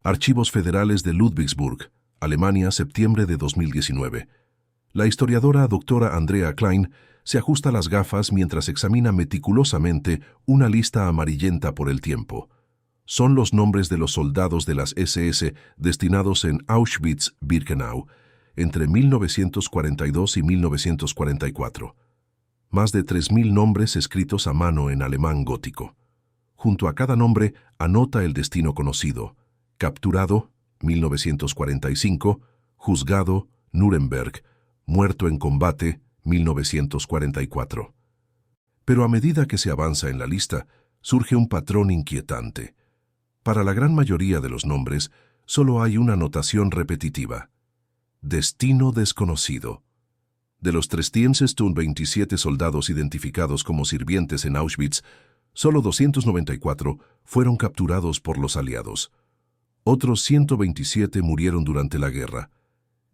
Archivos Federales de Ludwigsburg, Alemania, septiembre de 2019. La historiadora doctora Andrea Klein se ajusta las gafas mientras examina meticulosamente una lista amarillenta por el tiempo. Son los nombres de los soldados de las SS destinados en Auschwitz-Birkenau entre 1942 y 1944. Más de 3.000 nombres escritos a mano en alemán gótico. Junto a cada nombre anota el destino conocido. Capturado, 1945, juzgado, Nuremberg, muerto en combate, 1944. Pero a medida que se avanza en la lista, surge un patrón inquietante. Para la gran mayoría de los nombres, solo hay una anotación repetitiva. Destino desconocido. De los 327 soldados identificados como sirvientes en Auschwitz, solo 294 fueron capturados por los aliados. Otros 127 murieron durante la guerra.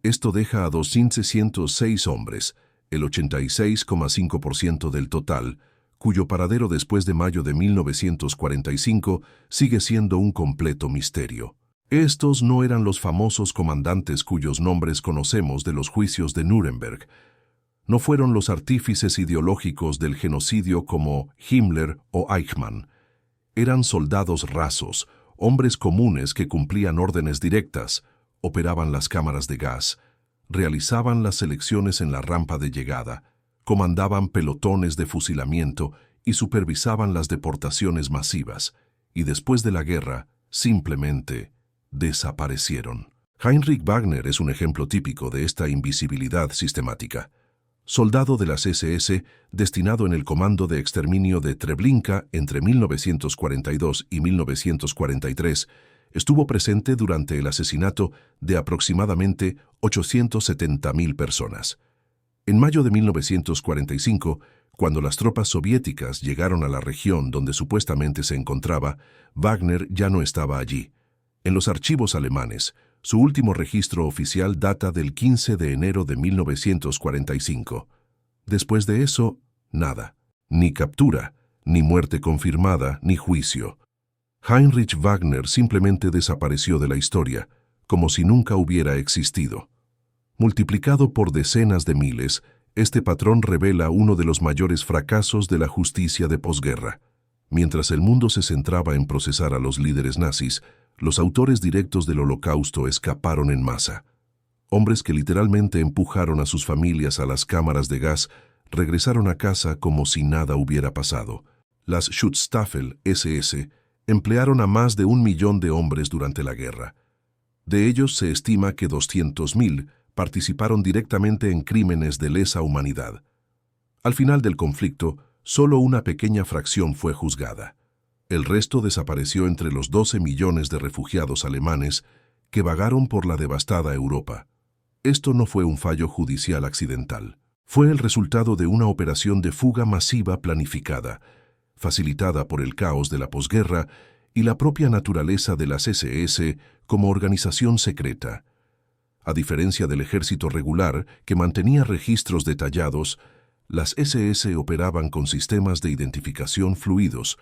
Esto deja a 206 hombres, el 86,5% del total, cuyo paradero después de mayo de 1945 sigue siendo un completo misterio. Estos no eran los famosos comandantes cuyos nombres conocemos de los juicios de Nuremberg. No fueron los artífices ideológicos del genocidio como Himmler o Eichmann. Eran soldados rasos, hombres comunes que cumplían órdenes directas, operaban las cámaras de gas, realizaban las selecciones en la rampa de llegada, comandaban pelotones de fusilamiento y supervisaban las deportaciones masivas, y después de la guerra, simplemente desaparecieron. Heinrich Wagner es un ejemplo típico de esta invisibilidad sistemática. Soldado de las SS, destinado en el comando de exterminio de Treblinka entre 1942 y 1943, estuvo presente durante el asesinato de aproximadamente 870.000 personas. En mayo de 1945, cuando las tropas soviéticas llegaron a la región donde supuestamente se encontraba, Wagner ya no estaba allí. En los archivos alemanes, su último registro oficial data del 15 de enero de 1945. Después de eso, nada. Ni captura, ni muerte confirmada, ni juicio. Heinrich Wagner simplemente desapareció de la historia, como si nunca hubiera existido. Multiplicado por decenas de miles, este patrón revela uno de los mayores fracasos de la justicia de posguerra. Mientras el mundo se centraba en procesar a los líderes nazis, los autores directos del Holocausto escaparon en masa. Hombres que literalmente empujaron a sus familias a las cámaras de gas regresaron a casa como si nada hubiera pasado. Las Schutzstaffel SS emplearon a más de 1 millón de hombres durante la guerra. De ellos se estima que 200.000 participaron directamente en crímenes de lesa humanidad. Al final del conflicto, solo una pequeña fracción fue juzgada. El resto desapareció entre los 12 millones de refugiados alemanes que vagaron por la devastada Europa. Esto no fue un fallo judicial accidental. Fue el resultado de una operación de fuga masiva planificada, facilitada por el caos de la posguerra y la propia naturaleza de las SS como organización secreta. A diferencia del ejército regular, que mantenía registros detallados, las SS operaban con sistemas de identificación fluidos,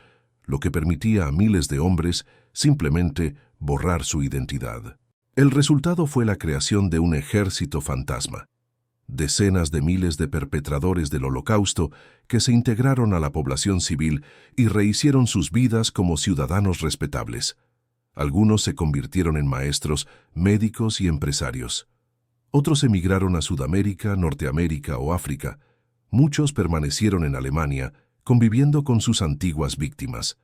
lo que permitía a miles de hombres simplemente borrar su identidad. El resultado fue la creación de un ejército fantasma. Decenas de miles de perpetradores del Holocausto que se integraron a la población civil y rehicieron sus vidas como ciudadanos respetables. Algunos se convirtieron en maestros, médicos y empresarios. Otros emigraron a Sudamérica, Norteamérica o África. Muchos permanecieron en Alemania, conviviendo con sus antiguas víctimas.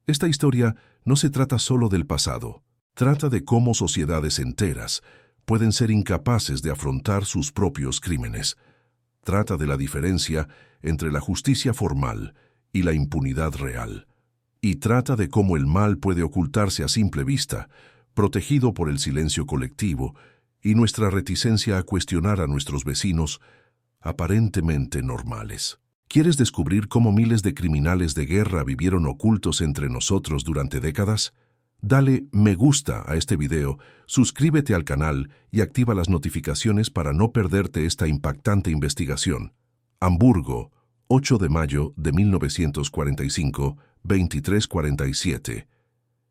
Esta historia no se trata solo del pasado, trata de cómo sociedades enteras pueden ser incapaces de afrontar sus propios crímenes. Trata de la diferencia entre la justicia formal y la impunidad real. Y trata de cómo el mal puede ocultarse a simple vista, protegido por el silencio colectivo y nuestra reticencia a cuestionar a nuestros vecinos aparentemente normales. ¿Quieres descubrir cómo miles de criminales de guerra vivieron ocultos entre nosotros durante décadas? Dale me gusta a este video, suscríbete al canal y activa las notificaciones para no perderte esta impactante investigación. Hamburgo, 8 de mayo de 1945, 23:47.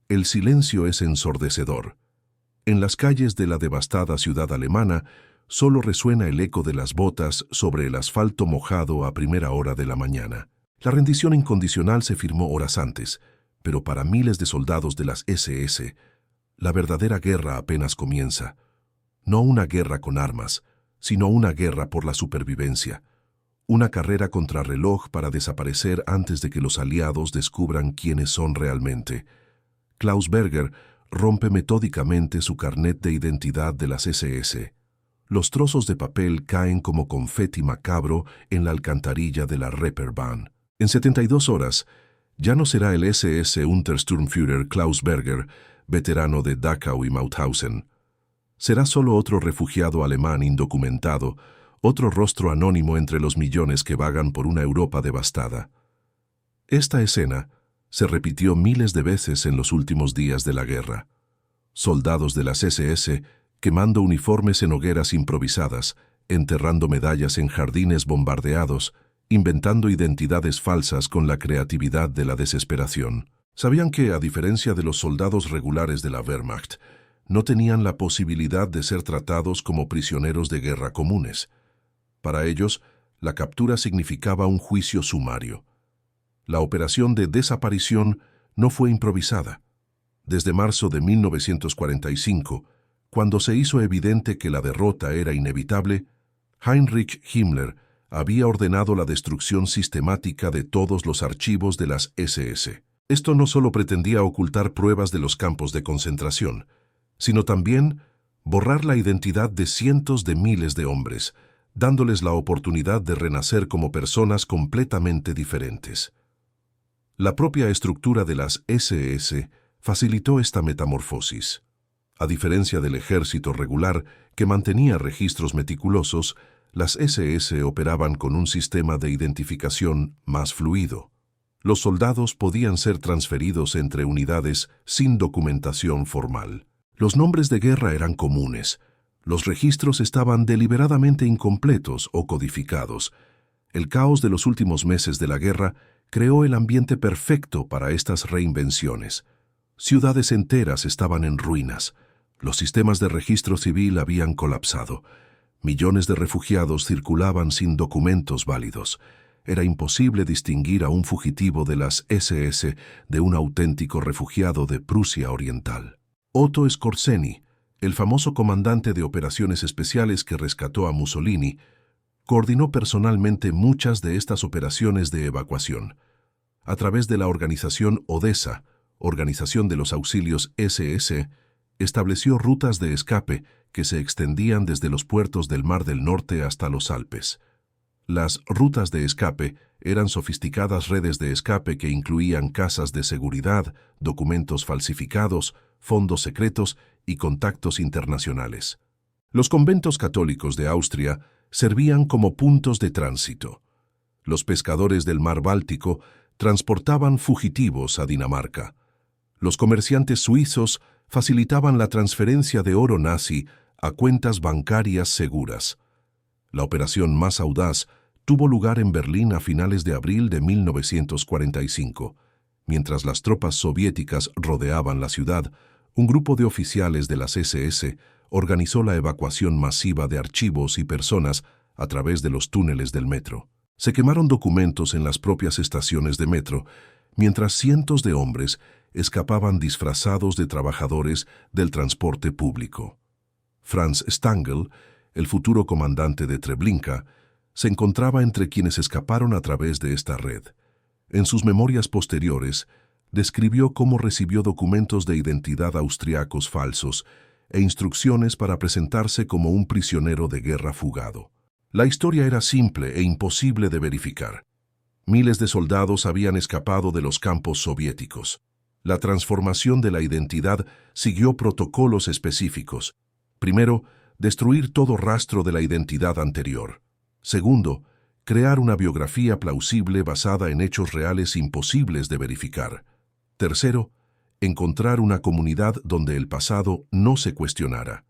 El silencio es ensordecedor. En las calles de la devastada ciudad alemana, solo resuena el eco de las botas sobre el asfalto mojado a primera hora de la mañana. La rendición incondicional se firmó horas antes, pero para miles de soldados de las SS, la verdadera guerra apenas comienza. No una guerra con armas, sino una guerra por la supervivencia. Una carrera contrarreloj para desaparecer antes de que los aliados descubran quiénes son realmente. Klaus Berger rompe metódicamente su carnet de identidad de las SS. Los trozos de papel caen como confeti macabro en la alcantarilla de la Reeperbahn. En 72 horas, ya no será el SS Untersturmführer Klaus Berger, veterano de Dachau y Mauthausen. Será solo otro refugiado alemán indocumentado, otro rostro anónimo entre los millones que vagan por una Europa devastada. Esta escena se repitió miles de veces en los últimos días de la guerra. Soldados de las SS quemando uniformes en hogueras improvisadas, enterrando medallas en jardines bombardeados, inventando identidades falsas con la creatividad de la desesperación. Sabían que, a diferencia de los soldados regulares de la Wehrmacht, no tenían la posibilidad de ser tratados como prisioneros de guerra comunes. Para ellos, la captura significaba un juicio sumario. La operación de desaparición no fue improvisada. Desde marzo de 1945, cuando se hizo evidente que la derrota era inevitable, Heinrich Himmler había ordenado la destrucción sistemática de todos los archivos de las SS. Esto no solo pretendía ocultar pruebas de los campos de concentración, sino también borrar la identidad de cientos de miles de hombres, dándoles la oportunidad de renacer como personas completamente diferentes. La propia estructura de las SS facilitó esta metamorfosis. A diferencia del ejército regular, que mantenía registros meticulosos, las SS operaban con un sistema de identificación más fluido. Los soldados podían ser transferidos entre unidades sin documentación formal. Los nombres de guerra eran comunes. Los registros estaban deliberadamente incompletos o codificados. El caos de los últimos meses de la guerra creó el ambiente perfecto para estas reinvenciones. Ciudades enteras estaban en ruinas. Los sistemas de registro civil habían colapsado. Millones de refugiados circulaban sin documentos válidos. Era imposible distinguir a un fugitivo de las SS de un auténtico refugiado de Prusia Oriental. Otto Skorzeny, el famoso comandante de operaciones especiales que rescató a Mussolini, coordinó personalmente muchas de estas operaciones de evacuación. A través de la organización Odessa, Organización de los Auxilios SS, estableció rutas de escape que se extendían desde los puertos del Mar del Norte hasta los Alpes. Las rutas de escape eran sofisticadas redes de escape que incluían casas de seguridad, documentos falsificados, fondos secretos y contactos internacionales. Los conventos católicos de Austria servían como puntos de tránsito. Los pescadores del mar Báltico transportaban fugitivos a Dinamarca. Los comerciantes suizos facilitaban la transferencia de oro nazi a cuentas bancarias seguras. La operación más audaz tuvo lugar en Berlín a finales de abril de 1945. Mientras las tropas soviéticas rodeaban la ciudad, un grupo de oficiales de las SS organizó la evacuación masiva de archivos y personas a través de los túneles del metro. Se quemaron documentos en las propias estaciones de metro, mientras cientos de hombres escapaban disfrazados de trabajadores del transporte público. Franz Stangl, el futuro comandante de Treblinka, se encontraba entre quienes escaparon a través de esta red. En sus memorias posteriores, describió cómo recibió documentos de identidad austriacos falsos e instrucciones para presentarse como un prisionero de guerra fugado. La historia era simple e imposible de verificar. Miles de soldados habían escapado de los campos soviéticos. La transformación de la identidad siguió protocolos específicos. Primero, destruir todo rastro de la identidad anterior. Segundo, crear una biografía plausible basada en hechos reales imposibles de verificar. Tercero, encontrar una comunidad donde el pasado no se cuestionara.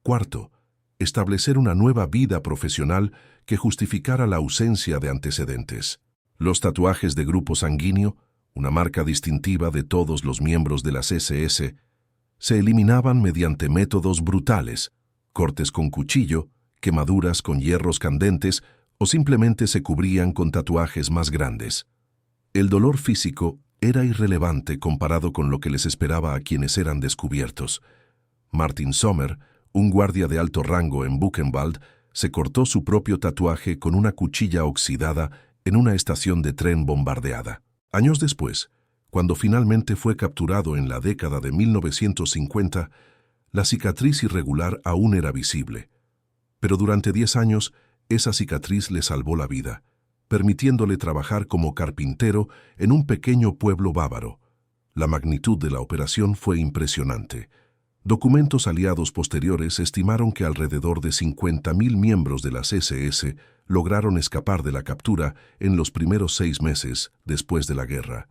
Cuarto, establecer una nueva vida profesional que justificara la ausencia de antecedentes. Los tatuajes de grupo sanguíneo, una marca distintiva de todos los miembros de las SS, Se eliminaban mediante métodos brutales, cortes con cuchillo, quemaduras con hierros candentes o simplemente se cubrían con tatuajes más grandes. El dolor físico era irrelevante comparado con lo que les esperaba a quienes eran descubiertos. Martin Sommer, un guardia de alto rango en Buchenwald, se cortó su propio tatuaje con una cuchilla oxidada en una estación de tren bombardeada. Años después, cuando finalmente fue capturado en la década de 1950, la cicatriz irregular aún era visible. Pero durante 10 años, esa cicatriz le salvó la vida, permitiéndole trabajar como carpintero en un pequeño pueblo bávaro. La magnitud de la operación fue impresionante. Documentos aliados posteriores estimaron que alrededor de 50.000 miembros de las SS lograron escapar de la captura en los primeros 6 meses después de la guerra.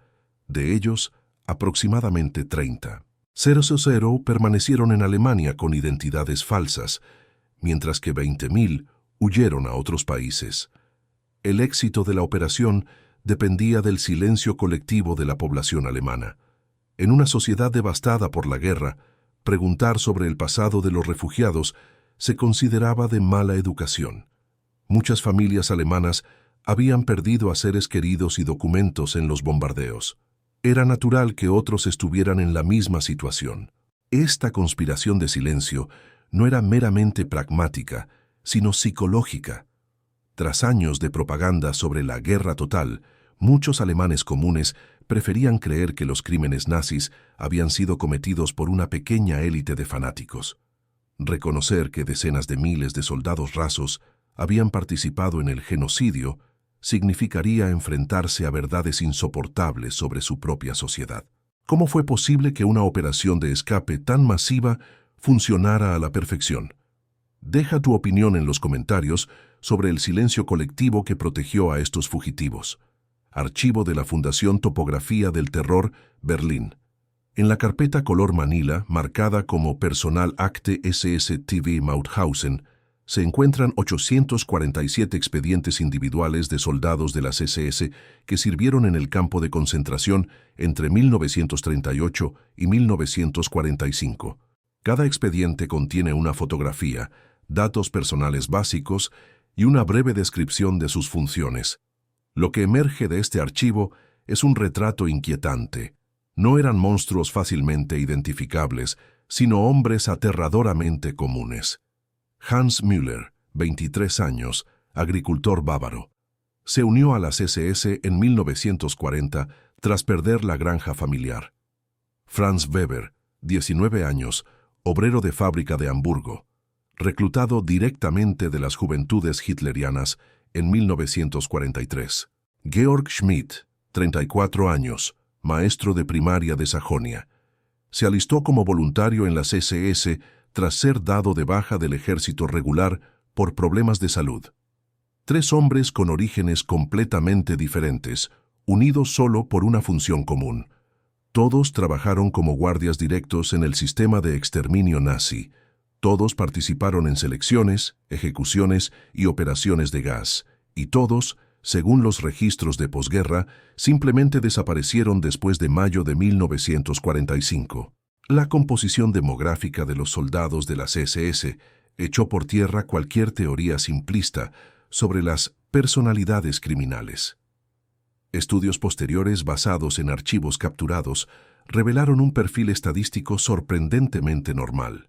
De ellos, aproximadamente 30. 000 permanecieron en Alemania con identidades falsas, mientras que 20.000 huyeron a otros países. El éxito de la operación dependía del silencio colectivo de la población alemana. En una sociedad devastada por la guerra, preguntar sobre el pasado de los refugiados se consideraba de mala educación. Muchas familias alemanas habían perdido a seres queridos y documentos en los bombardeos. Era natural que otros estuvieran en la misma situación. Esta conspiración de silencio no era meramente pragmática, sino psicológica. Tras años de propaganda sobre la guerra total, muchos alemanes comunes preferían creer que los crímenes nazis habían sido cometidos por una pequeña élite de fanáticos. Reconocer que decenas de miles de soldados rasos habían participado en el genocidio significaría enfrentarse a verdades insoportables sobre su propia sociedad. ¿Cómo fue posible que una operación de escape tan masiva funcionara a la perfección? Deja tu opinión en los comentarios sobre el silencio colectivo que protegió a estos fugitivos. Archivo de la Fundación Topografía del Terror, Berlín. En la carpeta color manila, marcada como Personal Akte SS-TV Mauthausen, se encuentran 847 expedientes individuales de soldados de las SS que sirvieron en el campo de concentración entre 1938 y 1945. Cada expediente contiene una fotografía, datos personales básicos y una breve descripción de sus funciones. Lo que emerge de este archivo es un retrato inquietante. No eran monstruos fácilmente identificables, sino hombres aterradoramente comunes. Hans Müller, 23 años, agricultor bávaro. Se unió a las SS en 1940 tras perder la granja familiar. Franz Weber, 19 años, obrero de fábrica de Hamburgo. Reclutado directamente de las juventudes hitlerianas en 1943. Georg Schmidt, 34 años, maestro de primaria de Sajonia. Se alistó como voluntario en las SS tras ser dado de baja del ejército regular por problemas de salud. 3 hombres con orígenes completamente diferentes, unidos solo por una función común. Todos trabajaron como guardias directos en el sistema de exterminio nazi. Todos participaron en selecciones, ejecuciones y operaciones de gas, y todos, según los registros de posguerra, simplemente desaparecieron después de mayo de 1945. La composición demográfica de los soldados de las SS echó por tierra cualquier teoría simplista sobre las personalidades criminales. Estudios posteriores basados en archivos capturados revelaron un perfil estadístico sorprendentemente normal.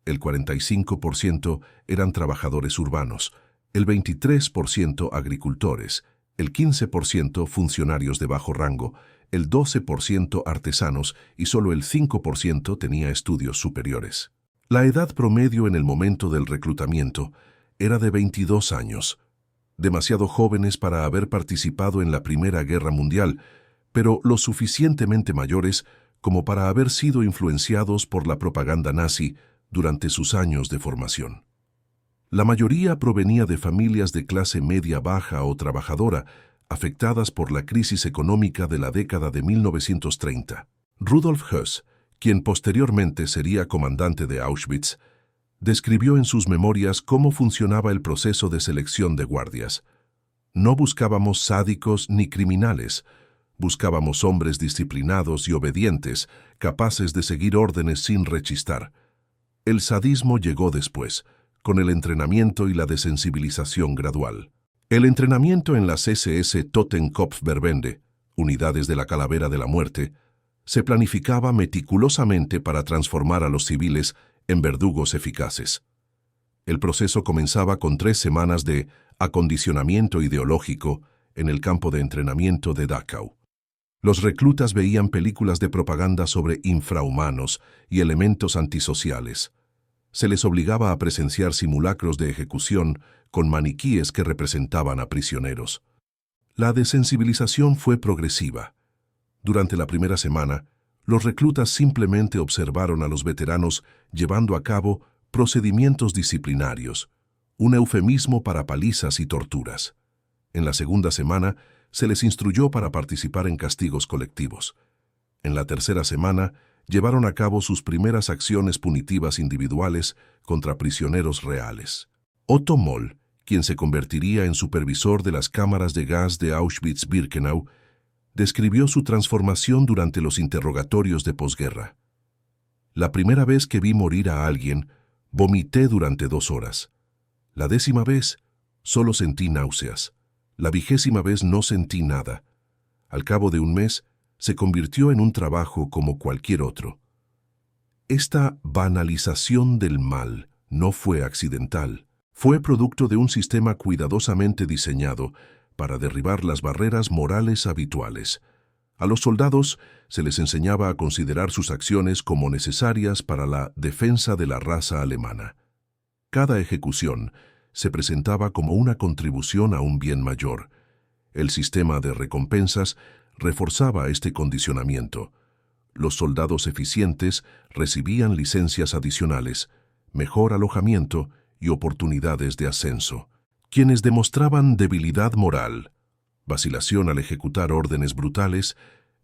El 45% eran trabajadores urbanos, el 23% agricultores, el 15% funcionarios de bajo rango, el 12% artesanos y solo el 5% tenía estudios superiores. La edad promedio en el momento del reclutamiento era de 22 años, demasiado jóvenes para haber participado en la Primera Guerra Mundial, pero lo suficientemente mayores como para haber sido influenciados por la propaganda nazi durante sus años de formación. La mayoría provenía de familias de clase media-baja o trabajadora, afectadas por la crisis económica de la década de 1930. Rudolf Höss, quien posteriormente sería comandante de Auschwitz, describió en sus memorias cómo funcionaba el proceso de selección de guardias. No buscábamos sádicos ni criminales, Buscábamos hombres disciplinados y obedientes, capaces de seguir órdenes sin rechistar. El sadismo llegó después, con el entrenamiento y la desensibilización gradual. El entrenamiento en las SS Totenkopfverbände, unidades de la calavera de la muerte, se planificaba meticulosamente para transformar a los civiles en verdugos eficaces. El proceso comenzaba con 3 semanas de acondicionamiento ideológico en el campo de entrenamiento de Dachau. Los reclutas veían películas de propaganda sobre infrahumanos y elementos antisociales. Se les obligaba a presenciar simulacros de ejecución con maniquíes que representaban a prisioneros. La desensibilización fue progresiva. Durante la primera semana, los reclutas simplemente observaron a los veteranos llevando a cabo procedimientos disciplinarios, un eufemismo para palizas y torturas. En la segunda semana, se les instruyó para participar en castigos colectivos. En la tercera semana, llevaron a cabo sus primeras acciones punitivas individuales contra prisioneros reales. Otto Moll, quien se convertiría en supervisor de las cámaras de gas de Auschwitz-Birkenau, describió su transformación durante los interrogatorios de posguerra. La primera vez que vi morir a alguien, vomité durante 2 horas. La 10ª vez, solo sentí náuseas. La 20ª vez no sentí nada. Al cabo de un mes, se convirtió en un trabajo como cualquier otro. Esta banalización del mal no fue accidental. Fue producto de un sistema cuidadosamente diseñado para derribar las barreras morales habituales. A los soldados se les enseñaba a considerar sus acciones como necesarias para la defensa de la raza alemana. Cada ejecución se presentaba como una contribución a un bien mayor. El sistema de recompensas reforzaba este condicionamiento. Los soldados eficientes recibían licencias adicionales, mejor alojamiento y oportunidades de ascenso. Quienes demostraban debilidad moral, vacilación al ejecutar órdenes brutales,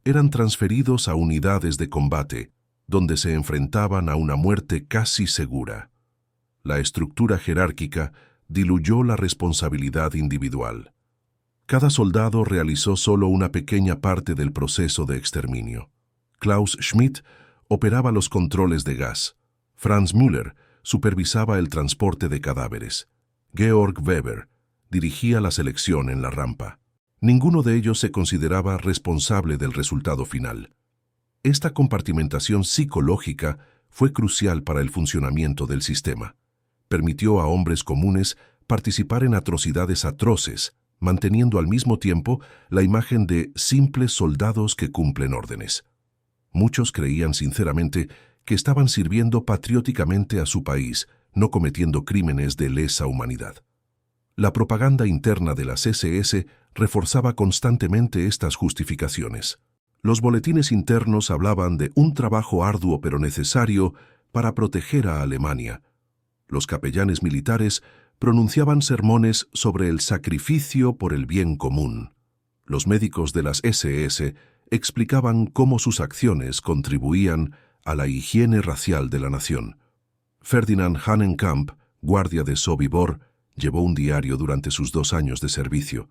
eran transferidos a unidades de combate, donde se enfrentaban a una muerte casi segura. La estructura jerárquica diluyó la responsabilidad individual. Cada soldado realizó solo una pequeña parte del proceso de exterminio. Klaus Schmidt operaba los controles de gas. Franz Müller supervisaba el transporte de cadáveres. Georg Weber dirigía la selección en la rampa. Ninguno de ellos se consideraba responsable del resultado final. Esta compartimentación psicológica fue crucial para el funcionamiento del sistema. Permitió a hombres comunes participar en atrocidades atroces, manteniendo al mismo tiempo la imagen de simples soldados que cumplen órdenes. Muchos creían sinceramente que estaban sirviendo patrióticamente a su país, no cometiendo crímenes de lesa humanidad. La propaganda interna de las SS reforzaba constantemente estas justificaciones. Los boletines internos hablaban de un trabajo arduo pero necesario para proteger a Alemania. Los capellanes militares pronunciaban sermones sobre el sacrificio por el bien común. Los médicos de las SS explicaban cómo sus acciones contribuían a la higiene racial de la nación. Ferdinand Hahnenkamp, guardia de Sobibor, llevó un diario durante sus 2 años de servicio.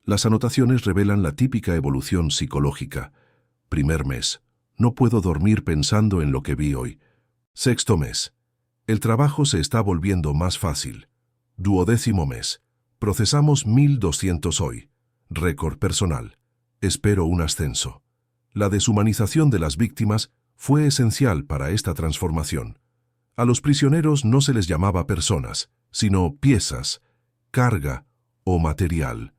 Las anotaciones revelan la típica evolución psicológica. Primer mes: no puedo dormir pensando en lo que vi hoy. Sexto mes: el trabajo se está volviendo más fácil. 12º mes: procesamos 1200 hoy. Récord personal. Espero un ascenso. La deshumanización de las víctimas fue esencial para esta transformación. A los prisioneros no se les llamaba personas, sino piezas, carga o material.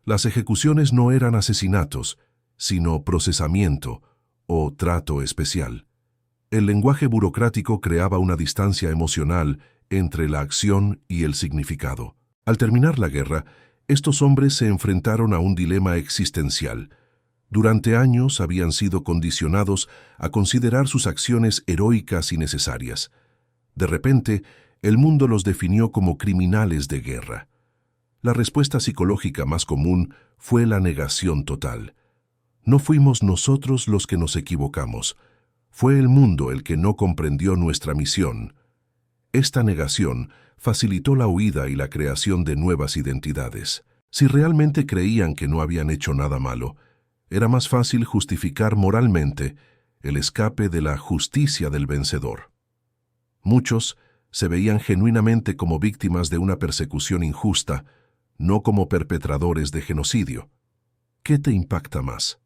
Las ejecuciones no eran asesinatos, sino procesamiento o trato especial. El lenguaje burocrático creaba una distancia emocional entre la acción y el significado. Al terminar la guerra, estos hombres se enfrentaron a un dilema existencial. Durante años habían sido condicionados a considerar sus acciones heroicas y necesarias. De repente, el mundo los definió como criminales de guerra. La respuesta psicológica más común fue la negación total. No fuimos nosotros los que nos equivocamos. Fue el mundo el que no comprendió nuestra misión. Esta negación facilitó la huida y la creación de nuevas identidades. Si realmente creían que no habían hecho nada malo, Era más fácil justificar moralmente el escape de la justicia del vencedor. Muchos se veían genuinamente como víctimas de una persecución injusta, no como perpetradores de genocidio. ¿Qué te impacta más?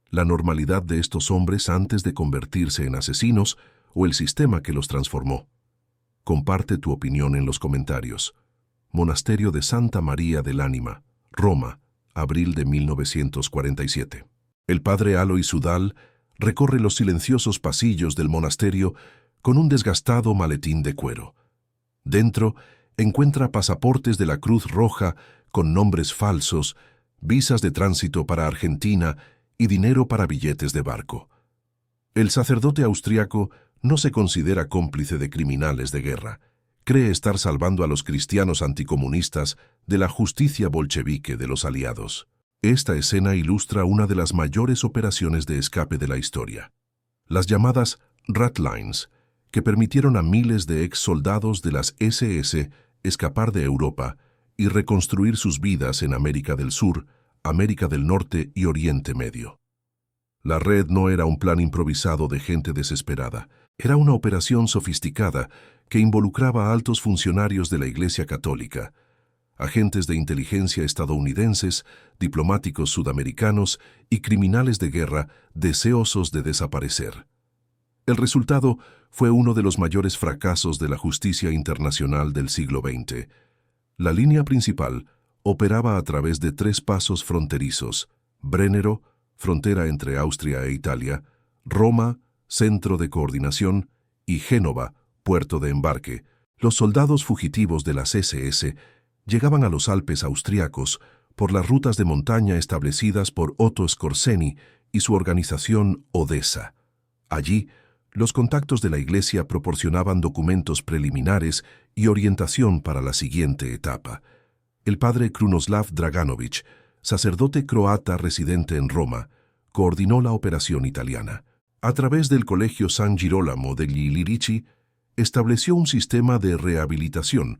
¿La normalidad de estos hombres antes de convertirse en asesinos o el sistema que los transformó? Comparte tu opinión en los comentarios. Monasterio de Santa María del Ánima, Roma, abril de 1947. El padre Alois Udall recorre los silenciosos pasillos del monasterio con un desgastado maletín de cuero. Dentro encuentra pasaportes de la Cruz Roja con nombres falsos, visas de tránsito para Argentina y dinero para billetes de barco. El sacerdote austriaco no se considera cómplice de criminales de guerra. Cree estar salvando a los cristianos anticomunistas de la justicia bolchevique de los aliados. Esta escena ilustra una de las mayores operaciones de escape de la historia. Las llamadas Ratlines, que permitieron a miles de ex soldados de las SS escapar de Europa y reconstruir sus vidas en América del Sur, América del Norte y Oriente Medio. La red no era un plan improvisado de gente desesperada, era una operación sofisticada que involucraba a altos funcionarios de la Iglesia Católica, agentes de inteligencia estadounidenses, diplomáticos sudamericanos y criminales de guerra deseosos de desaparecer. El resultado fue uno de los mayores fracasos de la justicia internacional del siglo XX. La línea principal operaba a través de 3 pasos fronterizos: Brennero, frontera entre Austria e Italia; Roma, centro de coordinación; y Génova, puerto de embarque. Los soldados fugitivos de las SS llegaban a los Alpes austriacos por las rutas de montaña establecidas por Otto Skorzeny y su organización Odessa. Allí, los contactos de la Iglesia proporcionaban documentos preliminares y orientación para la siguiente etapa. El padre Krunoslav Draganovich, sacerdote croata residente en Roma, coordinó la operación italiana. A través del Colegio San Girolamo degli Ilirici, estableció un sistema de rehabilitación,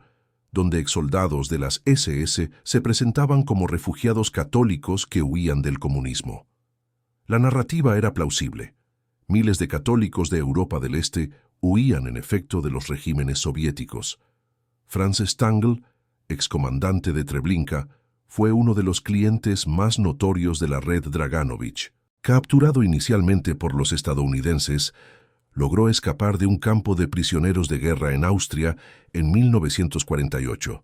donde exsoldados de las SS se presentaban como refugiados católicos que huían del comunismo. La narrativa era plausible. Miles de católicos de Europa del Este huían en efecto de los regímenes soviéticos. Franz Stangl, excomandante de Treblinka, fue uno de los clientes más notorios de la red Draganovich. Capturado inicialmente por los estadounidenses, logró escapar de un campo de prisioneros de guerra en Austria en 1948.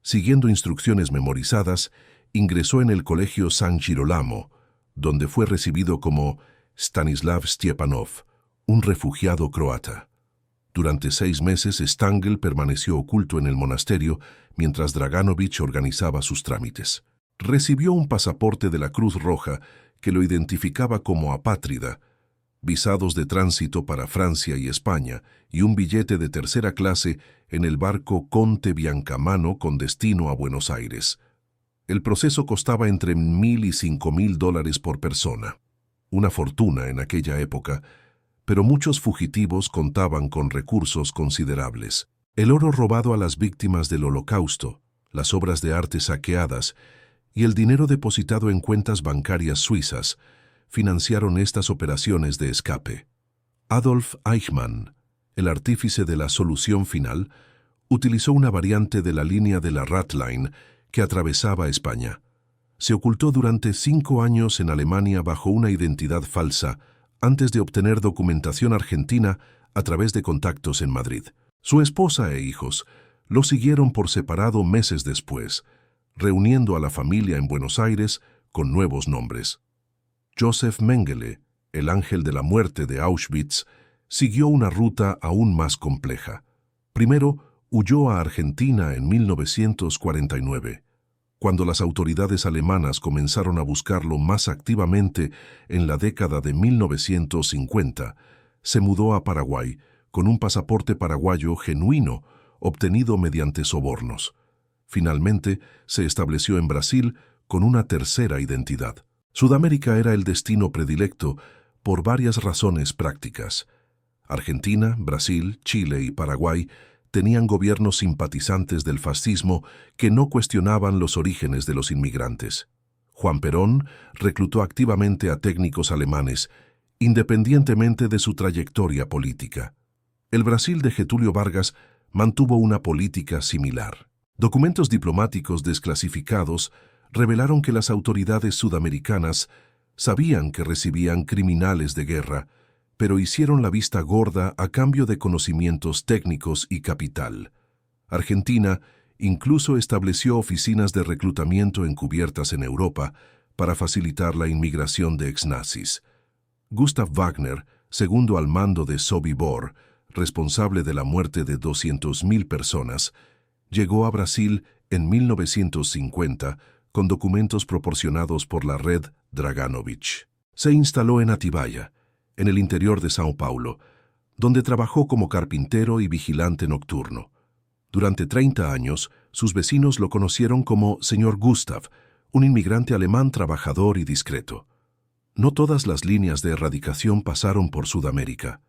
Siguiendo instrucciones memorizadas, ingresó en el Colegio San Girolamo, donde fue recibido como Stanislav Stepanov, un refugiado croata. Durante 6 meses, Stangl permaneció oculto en el monasterio mientras Draganovich organizaba sus trámites. Recibió un pasaporte de la Cruz Roja que lo identificaba como apátrida, visados de tránsito para Francia y España y un billete de tercera clase en el barco Conte Biancamano con destino a Buenos Aires. El proceso costaba entre $1,000 y $5,000 por persona. Una fortuna en aquella época, pero muchos fugitivos contaban con recursos considerables. El oro robado a las víctimas del Holocausto, las obras de arte saqueadas y el dinero depositado en cuentas bancarias suizas financiaron estas operaciones de escape. Adolf Eichmann, el artífice de la solución final, utilizó una variante de la línea de la Ratline que atravesaba España. Se ocultó durante 5 años en Alemania bajo una identidad falsa antes de obtener documentación argentina a través de contactos en Madrid. Su esposa e hijos lo siguieron por separado meses después, reuniendo a la familia en Buenos Aires con nuevos nombres. Josef Mengele, el ángel de la muerte de Auschwitz, siguió una ruta aún más compleja. Primero, huyó a Argentina en 1949. Cuando las autoridades alemanas comenzaron a buscarlo más activamente en la década de 1950, se mudó a Paraguay con un pasaporte paraguayo genuino obtenido mediante sobornos. Finalmente, se estableció en Brasil con una tercera identidad. Sudamérica era el destino predilecto por varias razones prácticas. Argentina, Brasil, Chile y Paraguay tenían gobiernos simpatizantes del fascismo que no cuestionaban los orígenes de los inmigrantes. Juan Perón reclutó activamente a técnicos alemanes, independientemente de su trayectoria política. El Brasil de Getúlio Vargas mantuvo una política similar. Documentos diplomáticos desclasificados revelaron que las autoridades sudamericanas sabían que recibían criminales de guerra, pero hicieron la vista gorda a cambio de conocimientos técnicos y capital. Argentina incluso estableció oficinas de reclutamiento encubiertas en Europa para facilitar la inmigración de exnazis. Gustav Wagner, segundo al mando de Sobibor, responsable de la muerte de 200.000 personas, llegó a Brasil en 1950 con documentos proporcionados por la red Draganovich. Se instaló en Atibaia, en el interior de São Paulo, donde trabajó como carpintero y vigilante nocturno. Durante 30 años, sus vecinos lo conocieron como Señor Gustav, un inmigrante alemán trabajador y discreto. No todas las líneas de erradicación pasaron por Sudamérica.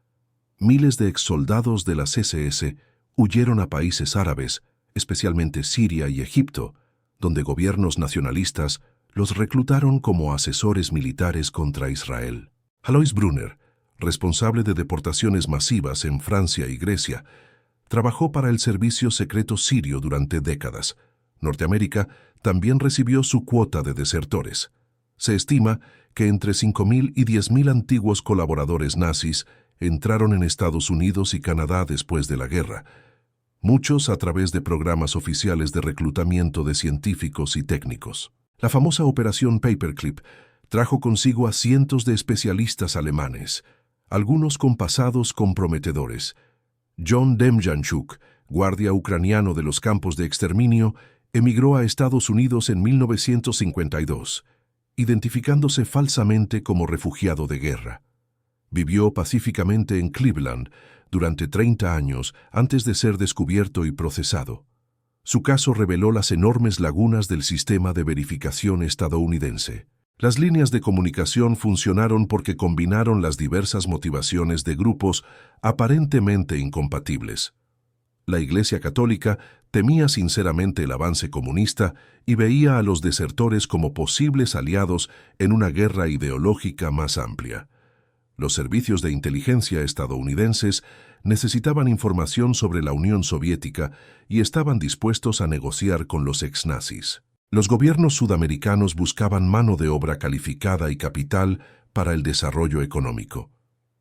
Miles de exsoldados de las SS huyeron a países árabes, especialmente Siria y Egipto, donde gobiernos nacionalistas los reclutaron como asesores militares contra Israel. Alois Brunner, responsable de deportaciones masivas en Francia y Grecia, trabajó para el servicio secreto sirio durante décadas. Norteamérica también recibió su cuota de desertores. Se estima que entre 5.000 y 10.000 antiguos colaboradores nazis entraron en Estados Unidos y Canadá después de la guerra, muchos a través de programas oficiales de reclutamiento de científicos y técnicos. La famosa Operación Paperclip trajo consigo a cientos de especialistas alemanes, algunos con pasados comprometedores. John Demjanchuk, guardia ucraniano de los campos de exterminio, emigró a Estados Unidos en 1952, identificándose falsamente como refugiado de guerra. Vivió pacíficamente en Cleveland durante 30 años antes de ser descubierto y procesado. Su caso reveló las enormes lagunas del sistema de verificación estadounidense. Las líneas de comunicación funcionaron porque combinaron las diversas motivaciones de grupos aparentemente incompatibles. La Iglesia Católica temía sinceramente el avance comunista y veía a los desertores como posibles aliados en una guerra ideológica más amplia. Los servicios de inteligencia estadounidenses necesitaban información sobre la Unión Soviética y estaban dispuestos a negociar con los exnazis. Los gobiernos sudamericanos buscaban mano de obra calificada y capital para el desarrollo económico.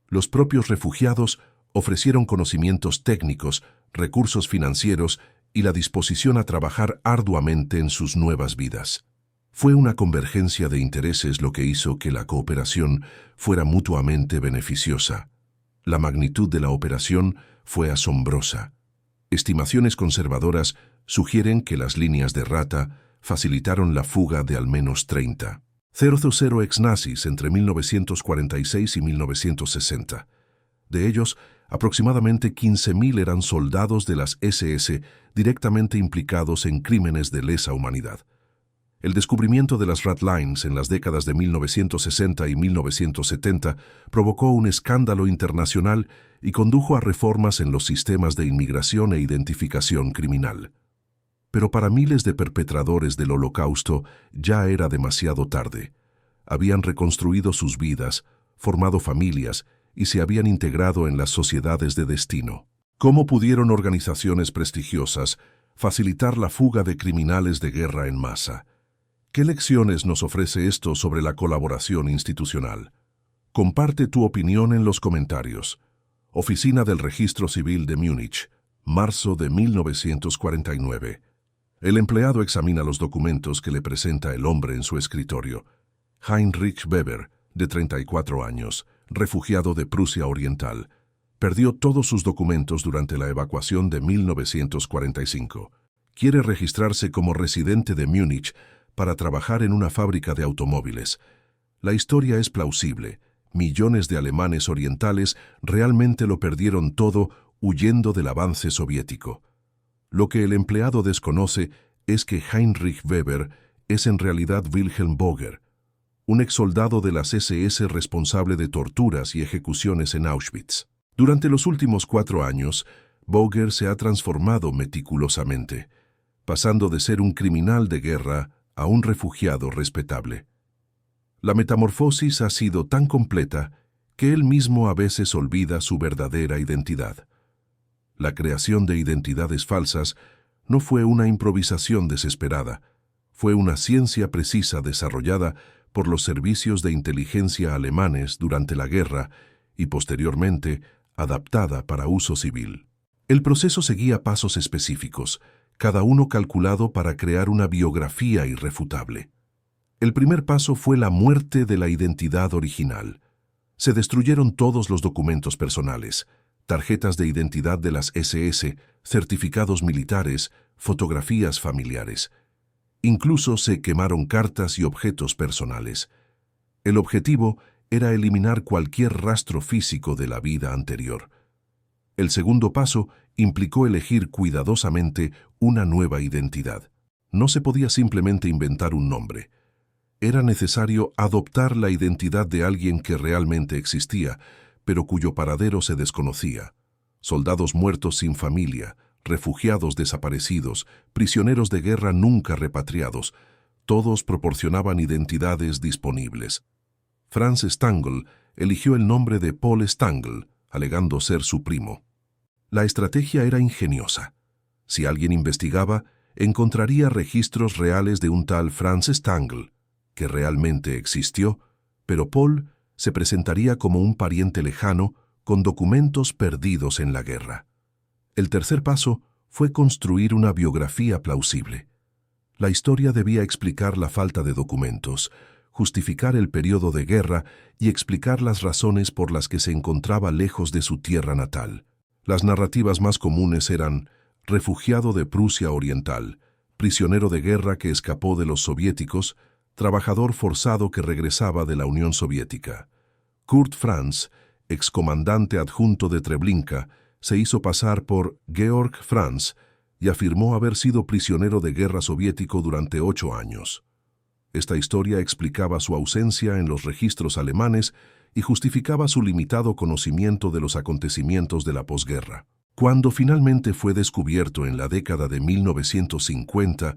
Los propios refugiados ofrecieron conocimientos técnicos, recursos financieros y la disposición a trabajar arduamente en sus nuevas vidas. Fue una convergencia de intereses lo que hizo que la cooperación fuera mutuamente beneficiosa. La magnitud de la operación fue asombrosa. Estimaciones conservadoras sugieren que las líneas de rata facilitaron la fuga de al menos 30,000 exnazis entre 1946 y 1960. De ellos, aproximadamente 15.000 eran soldados de las SS directamente implicados en crímenes de lesa humanidad. El descubrimiento de las Ratlines en las décadas de 1960 y 1970 provocó un escándalo internacional y condujo a reformas en los sistemas de inmigración e identificación criminal. Pero para miles de perpetradores del Holocausto ya era demasiado tarde. Habían reconstruido sus vidas, formado familias y se habían integrado en las sociedades de destino. ¿Cómo pudieron organizaciones prestigiosas facilitar la fuga de criminales de guerra en masa? ¿Qué lecciones nos ofrece esto sobre la colaboración institucional? Comparte tu opinión en los comentarios. Oficina del Registro Civil de Múnich, marzo de 1949. El empleado examina los documentos que le presenta el hombre en su escritorio. Heinrich Weber, de 34 años, refugiado de Prusia Oriental, perdió todos sus documentos durante la evacuación de 1945. Quiere registrarse como residente de Múnich para trabajar en una fábrica de automóviles. La historia es plausible. Millones de alemanes orientales realmente lo perdieron todo huyendo del avance soviético. Lo que el empleado desconoce es que Heinrich Weber es en realidad Wilhelm Boger, un exsoldado de las SS responsable de torturas y ejecuciones en Auschwitz. Durante los últimos 4 años, Boger se ha transformado meticulosamente, pasando de ser un criminal de guerra a un refugiado respetable. La metamorfosis ha sido tan completa que él mismo a veces olvida su verdadera identidad. La creación de identidades falsas no fue una improvisación desesperada, fue una ciencia precisa desarrollada por los servicios de inteligencia alemanes durante la guerra y posteriormente adaptada para uso civil. El proceso seguía pasos específicos, cada uno calculado para crear una biografía irrefutable. El primer paso fue la muerte de la identidad original. Se destruyeron todos los documentos personales, tarjetas de identidad de las SS, certificados militares, fotografías familiares. Incluso se quemaron cartas y objetos personales. El objetivo era eliminar cualquier rastro físico de la vida anterior. El segundo paso implicó elegir cuidadosamente una nueva identidad. No se podía simplemente inventar un nombre. Era necesario adoptar la identidad de alguien que realmente existía, pero cuyo paradero se desconocía. Soldados muertos sin familia, refugiados desaparecidos, prisioneros de guerra nunca repatriados, todos proporcionaban identidades disponibles. Franz Stangl eligió el nombre de Paul Stangl, alegando ser su primo. La estrategia era ingeniosa. Si alguien investigaba, encontraría registros reales de un tal Franz Stangl, que realmente existió, pero Paul se presentaría como un pariente lejano con documentos perdidos en la guerra. El tercer paso fue construir una biografía plausible. La historia debía explicar la falta de documentos, justificar el periodo de guerra y explicar las razones por las que se encontraba lejos de su tierra natal. Las narrativas más comunes eran refugiado de Prusia Oriental, prisionero de guerra que escapó de los soviéticos, trabajador forzado que regresaba de la Unión Soviética. Kurt Franz, excomandante adjunto de Treblinka, se hizo pasar por Georg Franz y afirmó haber sido prisionero de guerra soviético durante 8 años. Esta historia explicaba su ausencia en los registros alemanes y justificaba su limitado conocimiento de los acontecimientos de la posguerra. Cuando finalmente fue descubierto en la década de 1950,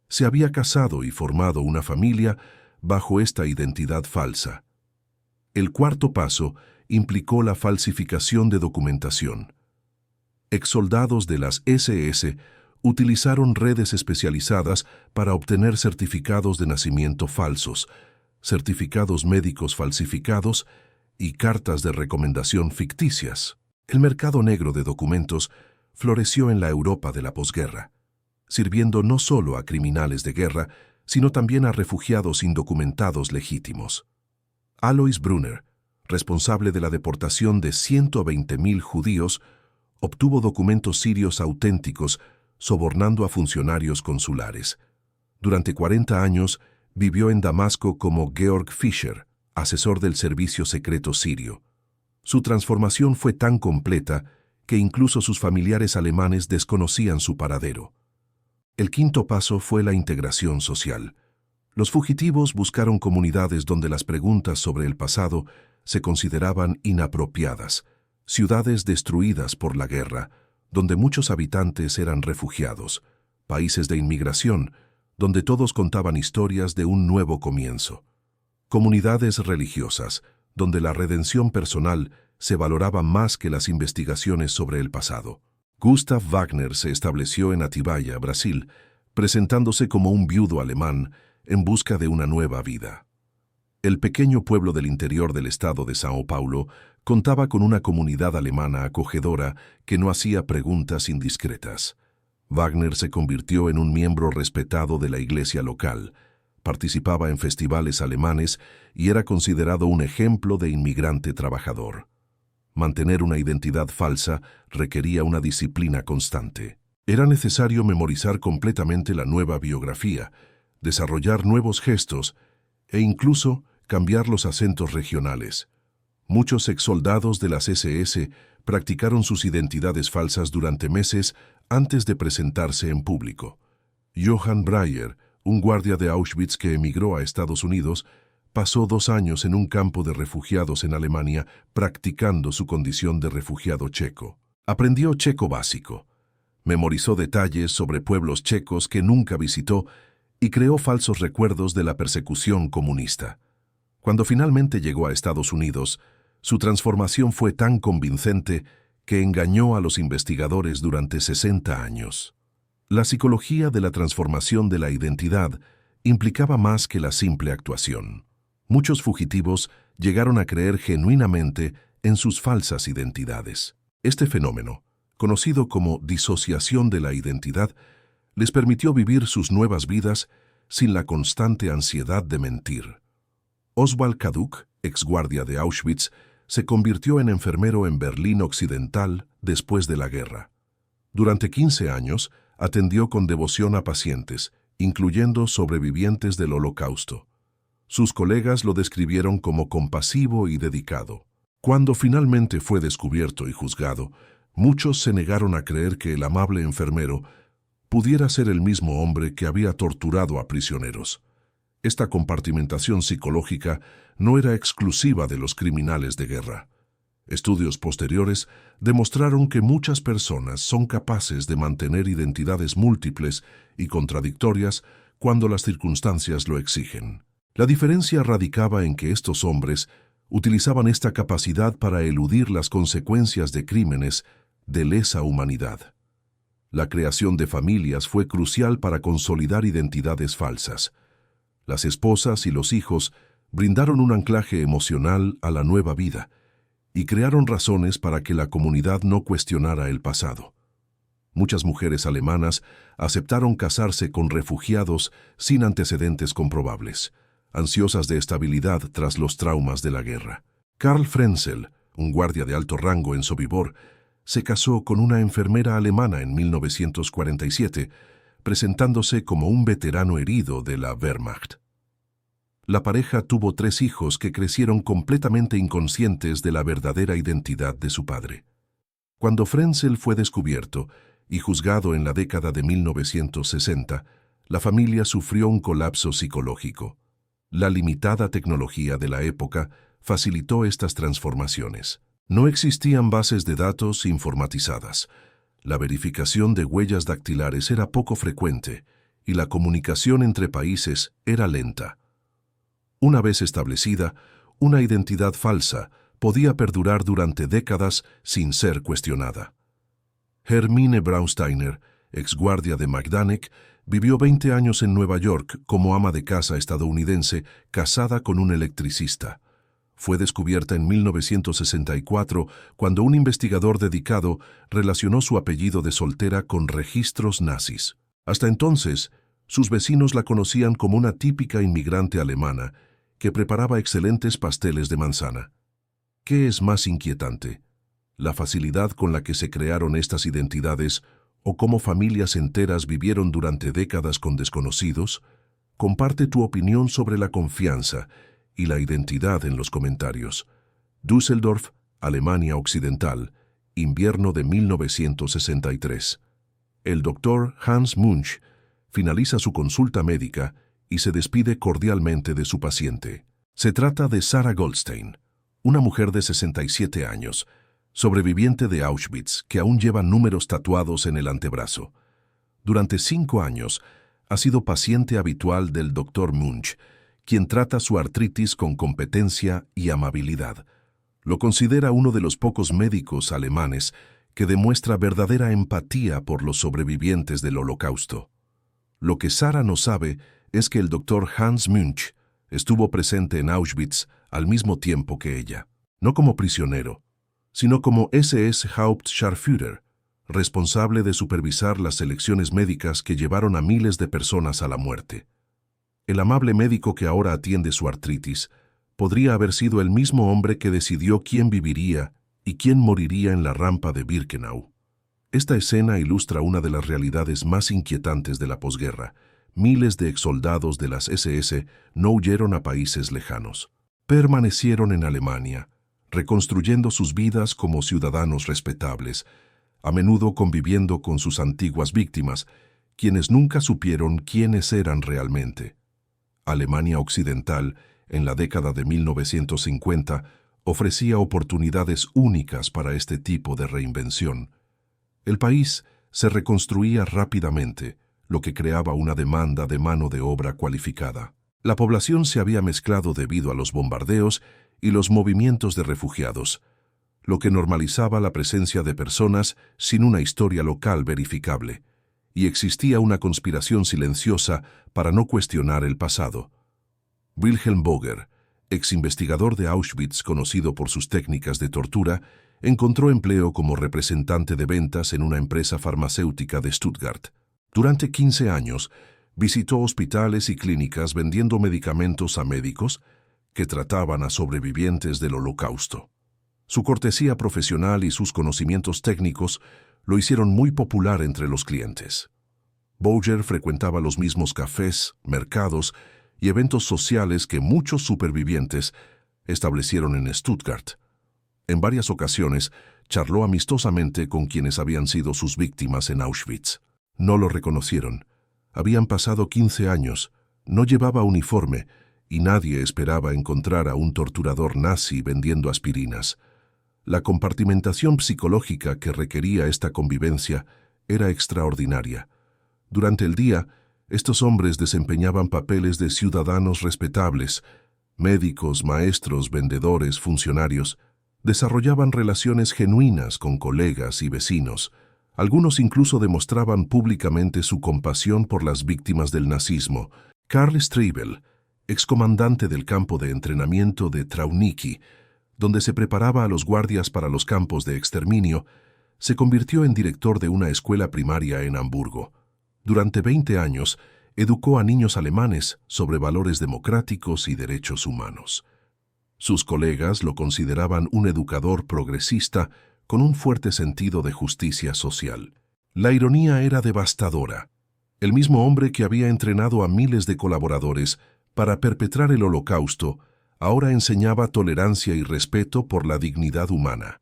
se había casado y formado una familia bajo esta identidad falsa. El cuarto paso implicó la falsificación de documentación. Exsoldados de las SS utilizaron redes especializadas para obtener certificados de nacimiento falsos, certificados médicos falsificados y cartas de recomendación ficticias. El mercado negro de documentos floreció en la Europa de la posguerra, sirviendo no solo a criminales de guerra, sino también a refugiados indocumentados legítimos. Alois Brunner, responsable de la deportación de 120.000 judíos, obtuvo documentos sirios auténticos sobornando a funcionarios consulares. Durante 40 años vivió en Damasco como Georg Fischer, asesor del servicio secreto sirio. Su transformación fue tan completa que incluso sus familiares alemanes desconocían su paradero. El quinto paso fue la integración social. Los fugitivos buscaron comunidades donde las preguntas sobre el pasado se consideraban inapropiadas, ciudades destruidas por la guerra, donde muchos habitantes eran refugiados, países de inmigración, donde todos contaban historias de un nuevo comienzo, comunidades religiosas, donde la redención personal se valoraba más que las investigaciones sobre el pasado. Gustav Wagner se estableció en Atibaia, Brasil, presentándose como un viudo alemán en busca de una nueva vida. El pequeño pueblo del interior del estado de São Paulo contaba con una comunidad alemana acogedora que no hacía preguntas indiscretas. Wagner se convirtió en un miembro respetado de la iglesia local, participaba en festivales alemanes y era considerado un ejemplo de inmigrante trabajador. Mantener una identidad falsa requería una disciplina constante. Era necesario memorizar completamente la nueva biografía, desarrollar nuevos gestos e incluso cambiar los acentos regionales. Muchos exsoldados de las SS practicaron sus identidades falsas durante meses antes de presentarse en público. Johann Breyer, un guardia de Auschwitz que emigró a Estados Unidos, pasó 2 años en un campo de refugiados en Alemania practicando su condición de refugiado checo. Aprendió checo básico, memorizó detalles sobre pueblos checos que nunca visitó y creó falsos recuerdos de la persecución comunista. Cuando finalmente llegó a Estados Unidos, su transformación fue tan convincente que engañó a los investigadores durante 60 años. La psicología de la transformación de la identidad implicaba más que la simple actuación. Muchos fugitivos llegaron a creer genuinamente en sus falsas identidades. Este fenómeno, conocido como disociación de la identidad, les permitió vivir sus nuevas vidas sin la constante ansiedad de mentir. Oswald Kaduk, exguardia de Auschwitz, se convirtió en enfermero en Berlín Occidental después de la guerra. Durante 15 años, atendió con devoción a pacientes, incluyendo sobrevivientes del Holocausto. Sus colegas lo describieron como compasivo y dedicado. Cuando finalmente fue descubierto y juzgado, muchos se negaron a creer que el amable enfermero pudiera ser el mismo hombre que había torturado a prisioneros. Esta compartimentación psicológica no era exclusiva de los criminales de guerra. Estudios posteriores demostraron que muchas personas son capaces de mantener identidades múltiples y contradictorias cuando las circunstancias lo exigen. La diferencia radicaba en que estos hombres utilizaban esta capacidad para eludir las consecuencias de crímenes de lesa humanidad. La creación de familias fue crucial para consolidar identidades falsas. Las esposas y los hijos brindaron un anclaje emocional a la nueva vida y crearon razones para que la comunidad no cuestionara el pasado. Muchas mujeres alemanas aceptaron casarse con refugiados sin antecedentes comprobables, ansiosas de estabilidad tras los traumas de la guerra. Karl Frenzel, un guardia de alto rango en Sobibor, se casó con una enfermera alemana en 1947, presentándose como un veterano herido de la Wehrmacht. La pareja tuvo 3 hijos que crecieron completamente inconscientes de la verdadera identidad de su padre. Cuando Frenzel fue descubierto y juzgado en la década de 1960, la familia sufrió un colapso psicológico. La limitada tecnología de la época facilitó estas transformaciones. No existían bases de datos informatizadas. La verificación de huellas dactilares era poco frecuente y la comunicación entre países era lenta. Una vez establecida, una identidad falsa podía perdurar durante décadas sin ser cuestionada. Hermine Braunsteiner, exguardia de Majdanek, vivió 20 años en Nueva York como ama de casa estadounidense casada con un electricista. Fue descubierta en 1964 cuando un investigador dedicado relacionó su apellido de soltera con registros nazis. Hasta entonces, sus vecinos la conocían como una típica inmigrante alemana que preparaba excelentes pasteles de manzana. ¿Qué es más inquietante? ¿La facilidad con la que se crearon estas identidades o cómo familias enteras vivieron durante décadas con desconocidos? Comparte tu opinión sobre la confianza y la identidad en los comentarios. Düsseldorf, Alemania Occidental, invierno de 1963. El doctor Hans Munch finaliza su consulta médica y se despide cordialmente de su paciente. Se trata de Sarah Goldstein, una mujer de 67 años, sobreviviente de Auschwitz que aún lleva números tatuados en el antebrazo. Durante 5 años ha sido paciente habitual del doctor Munch, quien trata su artritis con competencia y amabilidad. Lo considera uno de los pocos médicos alemanes que demuestra verdadera empatía por los sobrevivientes del Holocausto. Lo que Sarah no sabe es que el doctor Hans Munch estuvo presente en Auschwitz al mismo tiempo que ella, no como prisionero, sino como SS Hauptscharführer, responsable de supervisar las selecciones médicas que llevaron a miles de personas a la muerte. El amable médico que ahora atiende su artritis podría haber sido el mismo hombre que decidió quién viviría y quién moriría en la rampa de Birkenau. Esta escena ilustra una de las realidades más inquietantes de la posguerra. Miles de exsoldados de las SS no huyeron a países lejanos. Permanecieron en Alemania, reconstruyendo sus vidas como ciudadanos respetables, a menudo conviviendo con sus antiguas víctimas, quienes nunca supieron quiénes eran realmente. Alemania Occidental, en la década de 1950, ofrecía oportunidades únicas para este tipo de reinvención. El país se reconstruía rápidamente, lo que creaba una demanda de mano de obra cualificada. La población se había mezclado debido a los bombardeos y los movimientos de refugiados, lo que normalizaba la presencia de personas sin una historia local verificable, y existía una conspiración silenciosa para no cuestionar el pasado. Wilhelm Boger, ex investigador de Auschwitz conocido por sus técnicas de tortura, encontró empleo como representante de ventas en una empresa farmacéutica de Stuttgart. Durante 15 años, visitó hospitales y clínicas vendiendo medicamentos a médicos que trataban a sobrevivientes del Holocausto. Su cortesía profesional y sus conocimientos técnicos lo hicieron muy popular entre los clientes. Boger frecuentaba los mismos cafés, mercados y eventos sociales que muchos supervivientes establecieron en Stuttgart. En varias ocasiones, charló amistosamente con quienes habían sido sus víctimas en Auschwitz. No lo reconocieron. Habían pasado 15 años, no llevaba uniforme y nadie esperaba encontrar a un torturador nazi vendiendo aspirinas. La compartimentación psicológica que requería esta convivencia era extraordinaria. Durante el día, estos hombres desempeñaban papeles de ciudadanos respetables, médicos, maestros, vendedores, funcionarios. Desarrollaban relaciones genuinas con colegas y vecinos. Algunos incluso demostraban públicamente su compasión por las víctimas del nazismo. Karl Streibel, excomandante del campo de entrenamiento de Trauniki, donde se preparaba a los guardias para los campos de exterminio, se convirtió en director de una escuela primaria en Hamburgo. Durante 20 años, educó a niños alemanes sobre valores democráticos y derechos humanos. Sus colegas lo consideraban un educador progresista con un fuerte sentido de justicia social. La ironía era devastadora. El mismo hombre que había entrenado a miles de colaboradores para perpetrar el Holocausto, ahora enseñaba tolerancia y respeto por la dignidad humana.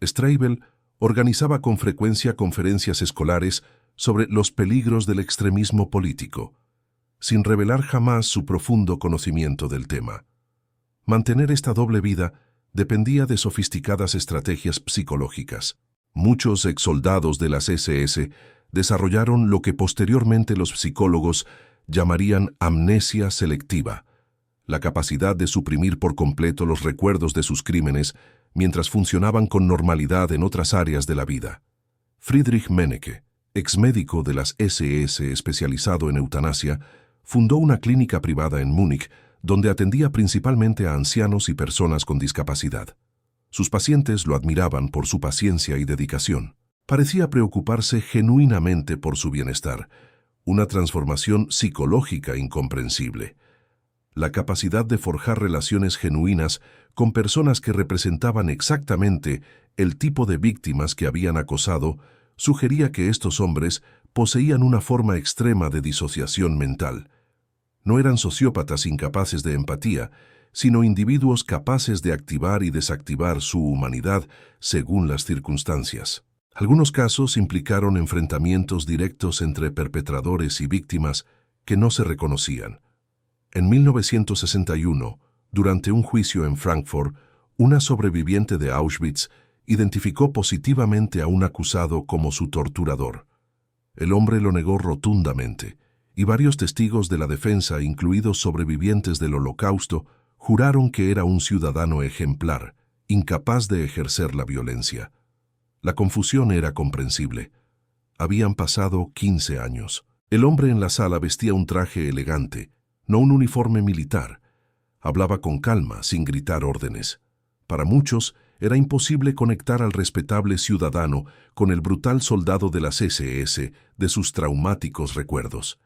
Streibel organizaba con frecuencia conferencias escolares sobre los peligros del extremismo político, sin revelar jamás su profundo conocimiento del tema. Mantener esta doble vida dependía de sofisticadas estrategias psicológicas. Muchos exsoldados de las SS desarrollaron lo que posteriormente los psicólogos llamarían amnesia selectiva, la capacidad de suprimir por completo los recuerdos de sus crímenes mientras funcionaban con normalidad en otras áreas de la vida. Friedrich Menneke, exmédico de las SS especializado en eutanasia, fundó una clínica privada en Múnich donde atendía principalmente a ancianos y personas con discapacidad. Sus pacientes lo admiraban por su paciencia y dedicación. Parecía preocuparse genuinamente por su bienestar, una transformación psicológica incomprensible. La capacidad de forjar relaciones genuinas con personas que representaban exactamente el tipo de víctimas que habían acosado sugería que estos hombres poseían una forma extrema de disociación mental. No eran sociópatas incapaces de empatía, sino individuos capaces de activar y desactivar su humanidad según las circunstancias. Algunos casos implicaron enfrentamientos directos entre perpetradores y víctimas que no se reconocían. En 1961, durante un juicio en Frankfurt, una sobreviviente de Auschwitz identificó positivamente a un acusado como su torturador. El hombre lo negó rotundamente, y varios testigos de la defensa, incluidos sobrevivientes del Holocausto, juraron que era un ciudadano ejemplar, incapaz de ejercer la violencia. La confusión era comprensible. Habían pasado 15 años. El hombre en la sala vestía un traje elegante, no un uniforme militar. Hablaba con calma, sin gritar órdenes. Para muchos, era imposible conectar al respetable ciudadano con el brutal soldado de las SS de sus traumáticos recuerdos.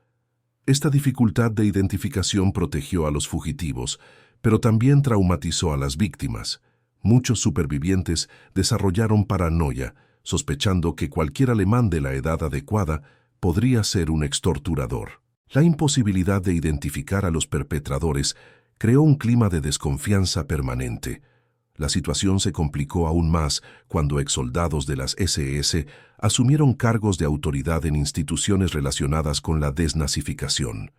Esta dificultad de identificación protegió a los fugitivos, pero también traumatizó a las víctimas. Muchos supervivientes desarrollaron paranoia, sospechando que cualquier alemán de la edad adecuada podría ser un extorturador. La imposibilidad de identificar a los perpetradores creó un clima de desconfianza permanente. La situación se complicó aún más cuando exsoldados de las SS asumieron cargos de autoridad en instituciones relacionadas con la desnazificación.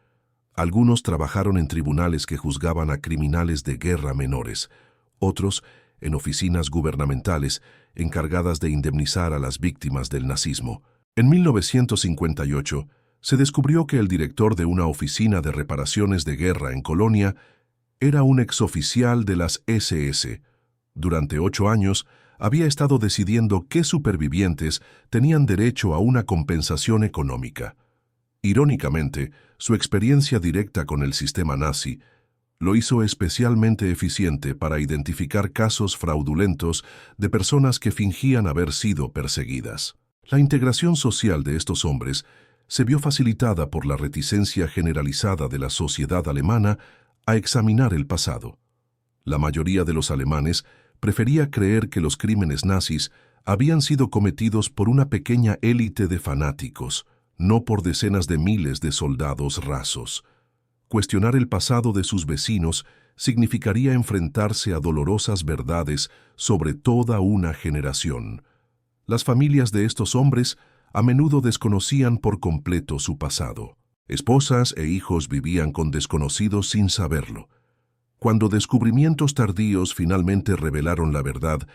Algunos trabajaron en tribunales que juzgaban a criminales de guerra menores, otros en oficinas gubernamentales encargadas de indemnizar a las víctimas del nazismo. En 1958, se descubrió que el director de una oficina de reparaciones de guerra en Colonia era un exoficial de las SS. Durante 8 años, había estado decidiendo qué supervivientes tenían derecho a una compensación económica. Irónicamente, su experiencia directa con el sistema nazi lo hizo especialmente eficiente para identificar casos fraudulentos de personas que fingían haber sido perseguidas. La integración social de estos hombres se vio facilitada por la reticencia generalizada de la sociedad alemana a examinar el pasado. La mayoría de los alemanes prefería creer que los crímenes nazis habían sido cometidos por una pequeña élite de fanáticos, no por decenas de miles de soldados rasos. Cuestionar el pasado de sus vecinos significaría enfrentarse a dolorosas verdades sobre toda una generación. Las familias de estos hombres a menudo desconocían por completo su pasado. Esposas e hijos vivían con desconocidos sin saberlo. Cuando descubrimientos tardíos finalmente revelaron la verdad,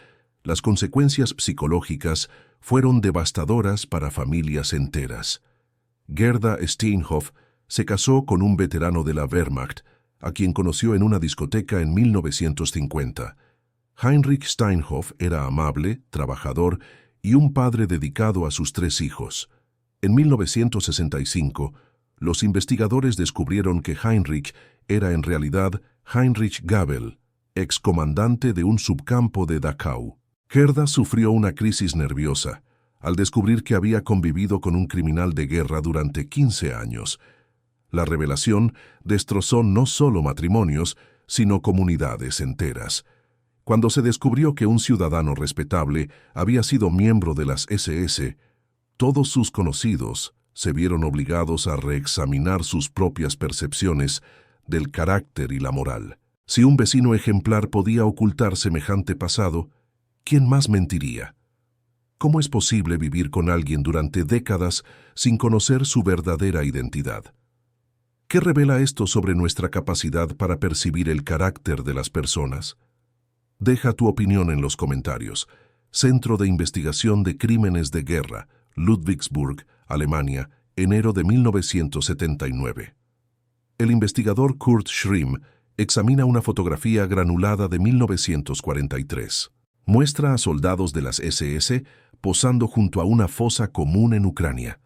las consecuencias psicológicas fueron devastadoras para familias enteras. Gerda Steinhoff se casó con un veterano de la Wehrmacht, a quien conoció en una discoteca en 1950. Heinrich Steinhoff era amable, trabajador y un padre dedicado a sus 3 hijos. En 1965, los investigadores descubrieron que Heinrich era en realidad Heinrich Gabel, excomandante de un subcampo de Dachau. Gerda sufrió una crisis nerviosa al descubrir que había convivido con un criminal de guerra durante 15 años. La revelación destrozó no solo matrimonios, sino comunidades enteras. Cuando se descubrió que un ciudadano respetable había sido miembro de las SS, todos sus conocidos se vieron obligados a reexaminar sus propias percepciones del carácter y la moral. Si un vecino ejemplar podía ocultar semejante pasado, ¿quién más mentiría? ¿Cómo es posible vivir con alguien durante décadas sin conocer su verdadera identidad? ¿Qué revela esto sobre nuestra capacidad para percibir el carácter de las personas? Deja tu opinión en los comentarios. Centro de Investigación de Crímenes de Guerra, Ludwigsburg, Alemania, enero de 1979. El investigador Kurt Schrimm examina una fotografía granulada de 1943. Muestra a soldados de las SS posando junto a una fosa común en Ucrania.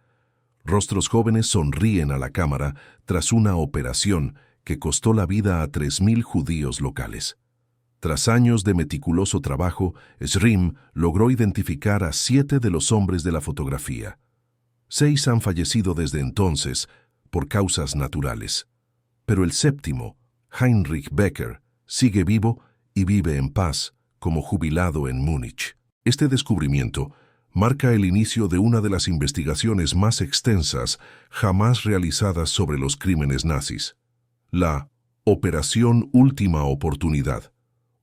Rostros jóvenes sonríen a la cámara tras una operación que costó la vida a 3.000 judíos locales. Tras años de meticuloso trabajo, Schrimm logró identificar a 7 de los hombres de la fotografía. 6 han fallecido desde entonces por causas naturales. Pero el 7º, Heinrich Becker, sigue vivo y vive en paz como jubilado en Múnich. Este descubrimiento marca el inicio de una de las investigaciones más extensas jamás realizadas sobre los crímenes nazis. La Operación Última Oportunidad,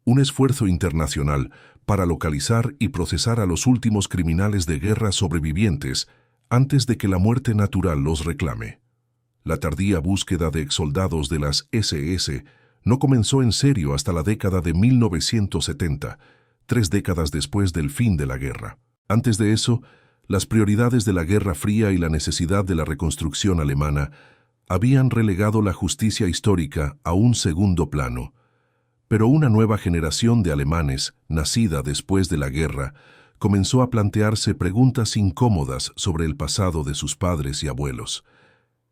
un esfuerzo internacional para localizar y procesar a los últimos criminales de guerra sobrevivientes antes de que la muerte natural los reclame. La tardía búsqueda de exsoldados de las SS no comenzó en serio hasta la década de 1970, 3 décadas después del fin de la guerra. Antes de eso, las prioridades de la Guerra Fría y la necesidad de la reconstrucción alemana habían relegado la justicia histórica a un segundo plano. Pero una nueva generación de alemanes, nacida después de la guerra, comenzó a plantearse preguntas incómodas sobre el pasado de sus padres y abuelos.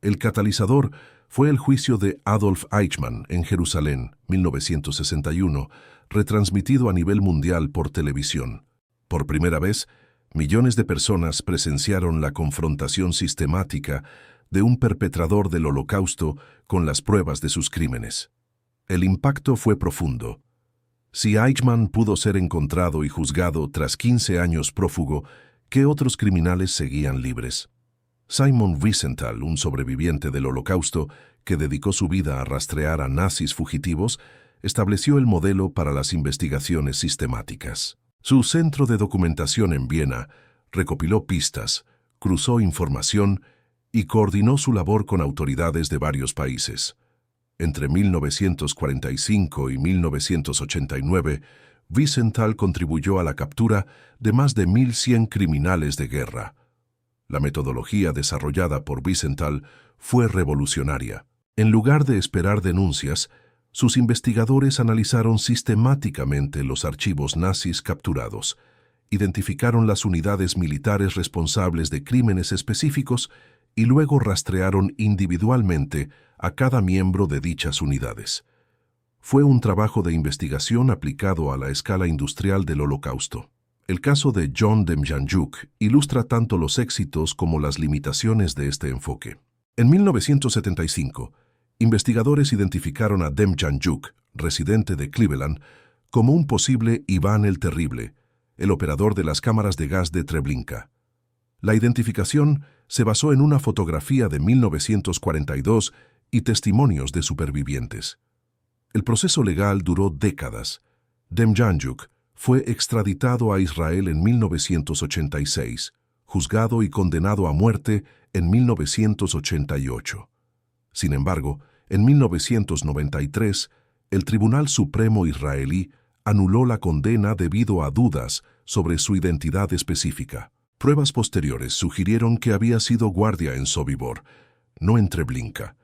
El catalizador fue el juicio de Adolf Eichmann en Jerusalén, 1961, retransmitido a nivel mundial por televisión. Por primera vez, millones de personas presenciaron la confrontación sistemática de un perpetrador del Holocausto con las pruebas de sus crímenes. El impacto fue profundo. Si Eichmann pudo ser encontrado y juzgado tras 15 años prófugo, ¿qué otros criminales seguían libres? Simon Wiesenthal, un sobreviviente del Holocausto que dedicó su vida a rastrear a nazis fugitivos, estableció el modelo para las investigaciones sistemáticas. Su centro de documentación en Viena recopiló pistas, cruzó información y coordinó su labor con autoridades de varios países. Entre 1945 y 1989, Wiesenthal contribuyó a la captura de más de 1.100 criminales de guerra. La metodología desarrollada por Wiesenthal fue revolucionaria. En lugar de esperar denuncias, sus investigadores analizaron sistemáticamente los archivos nazis capturados, identificaron las unidades militares responsables de crímenes específicos y luego rastrearon individualmente a cada miembro de dichas unidades. Fue un trabajo de investigación aplicado a la escala industrial del Holocausto. El caso de John Demjanjuk ilustra tanto los éxitos como las limitaciones de este enfoque. En 1975, investigadores identificaron a Demjanjuk, residente de Cleveland, como un posible Iván el Terrible, el operador de las cámaras de gas de Treblinka. La identificación se basó en una fotografía de 1942 y testimonios de supervivientes. El proceso legal duró décadas. Demjanjuk fue extraditado a Israel en 1986, juzgado y condenado a muerte en 1988. Sin embargo, en 1993, el Tribunal Supremo israelí anuló la condena debido a dudas sobre su identidad específica. Pruebas posteriores sugirieron que había sido guardia en Sobibor, no en Treblinka.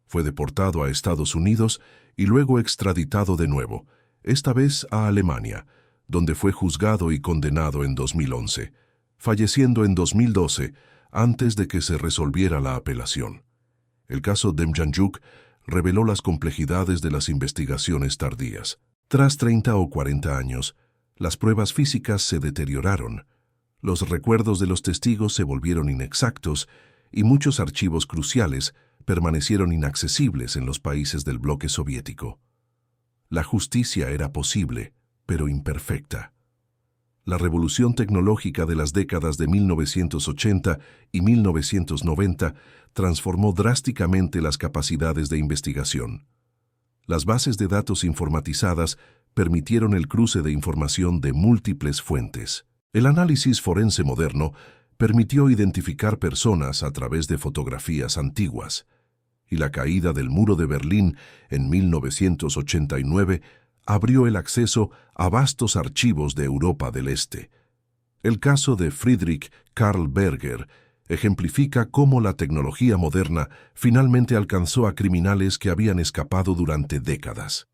Fue deportado a Estados Unidos y luego extraditado de nuevo, esta vez a Alemania, donde fue juzgado y condenado en 2011, falleciendo en 2012 antes de que se resolviera la apelación. El caso Demjanjuk reveló las complejidades de las investigaciones tardías. Tras 30 o 40 años, las pruebas físicas se deterioraron, los recuerdos de los testigos se volvieron inexactos y muchos archivos cruciales permanecieron inaccesibles en los países del bloque soviético. La justicia era posible, pero imperfecta. La revolución tecnológica de las décadas de 1980 y 1990 transformó drásticamente las capacidades de investigación. Las bases de datos informatizadas permitieron el cruce de información de múltiples fuentes. El análisis forense moderno permitió identificar personas a través de fotografías antiguas, y la caída del muro de Berlín en 1989 abrió el acceso a vastos archivos de Europa del Este. El caso de Friedrich Karl Berger ejemplifica cómo la tecnología moderna finalmente alcanzó a criminales que habían escapado durante décadas.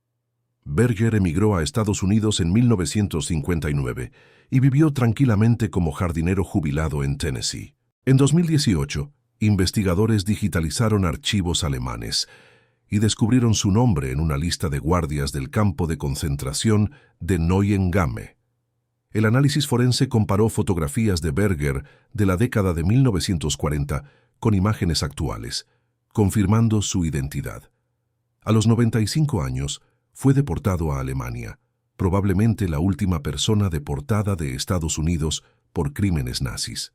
Berger emigró a Estados Unidos en 1959 y vivió tranquilamente como jardinero jubilado en Tennessee. En 2018, investigadores digitalizaron archivos alemanes y descubrieron su nombre en una lista de guardias del campo de concentración de Neuengamme. El análisis forense comparó fotografías de Berger de la década de 1940 con imágenes actuales, confirmando su identidad. A los 95 años, fue deportado a Alemania, probablemente la última persona deportada de Estados Unidos por crímenes nazis.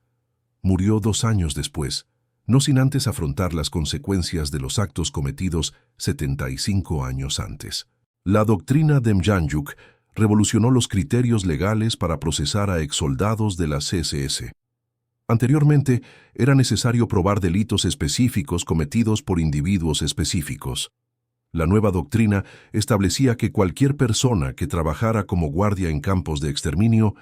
Murió 2 años después, no sin antes afrontar las consecuencias de los actos cometidos 75 años antes. La doctrina Demjanjuk revolucionó los criterios legales para procesar a exsoldados de las SS. Anteriormente, era necesario probar delitos específicos cometidos por individuos específicos. La nueva doctrina establecía que cualquier persona que trabajara como guardia en campos de exterminio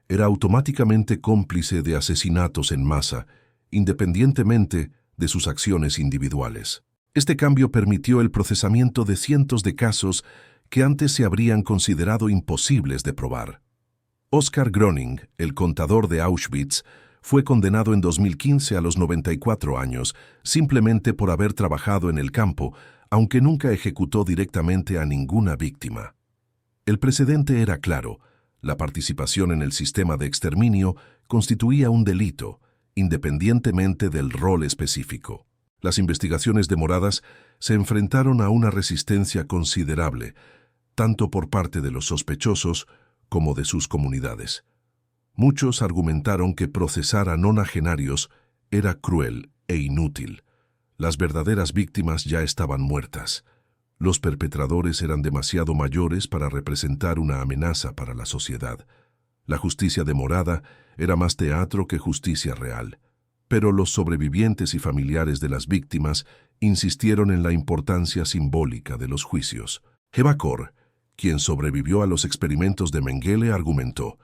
era automáticamente cómplice de asesinatos en masa, independientemente de sus acciones individuales. Este cambio permitió el procesamiento de cientos de casos que antes se habrían considerado imposibles de probar. Oskar Gröning, el contador de Auschwitz, fue condenado en 2015 a los 94 años, simplemente por haber trabajado en el campo, aunque nunca ejecutó directamente a ninguna víctima. El precedente era claro: la participación en el sistema de exterminio constituía un delito, independientemente del rol específico. Las investigaciones demoradas se enfrentaron a una resistencia considerable, tanto por parte de los sospechosos como de sus comunidades. Muchos argumentaron que procesar a nonagenarios era cruel e inútil. Las verdaderas víctimas ya estaban muertas. Los perpetradores eran demasiado mayores para representar una amenaza para la sociedad. La justicia demorada era más teatro que justicia real. Pero los sobrevivientes y familiares de las víctimas insistieron en la importancia simbólica de los juicios. Eva Kor, quien sobrevivió a los experimentos de Mengele, argumentó: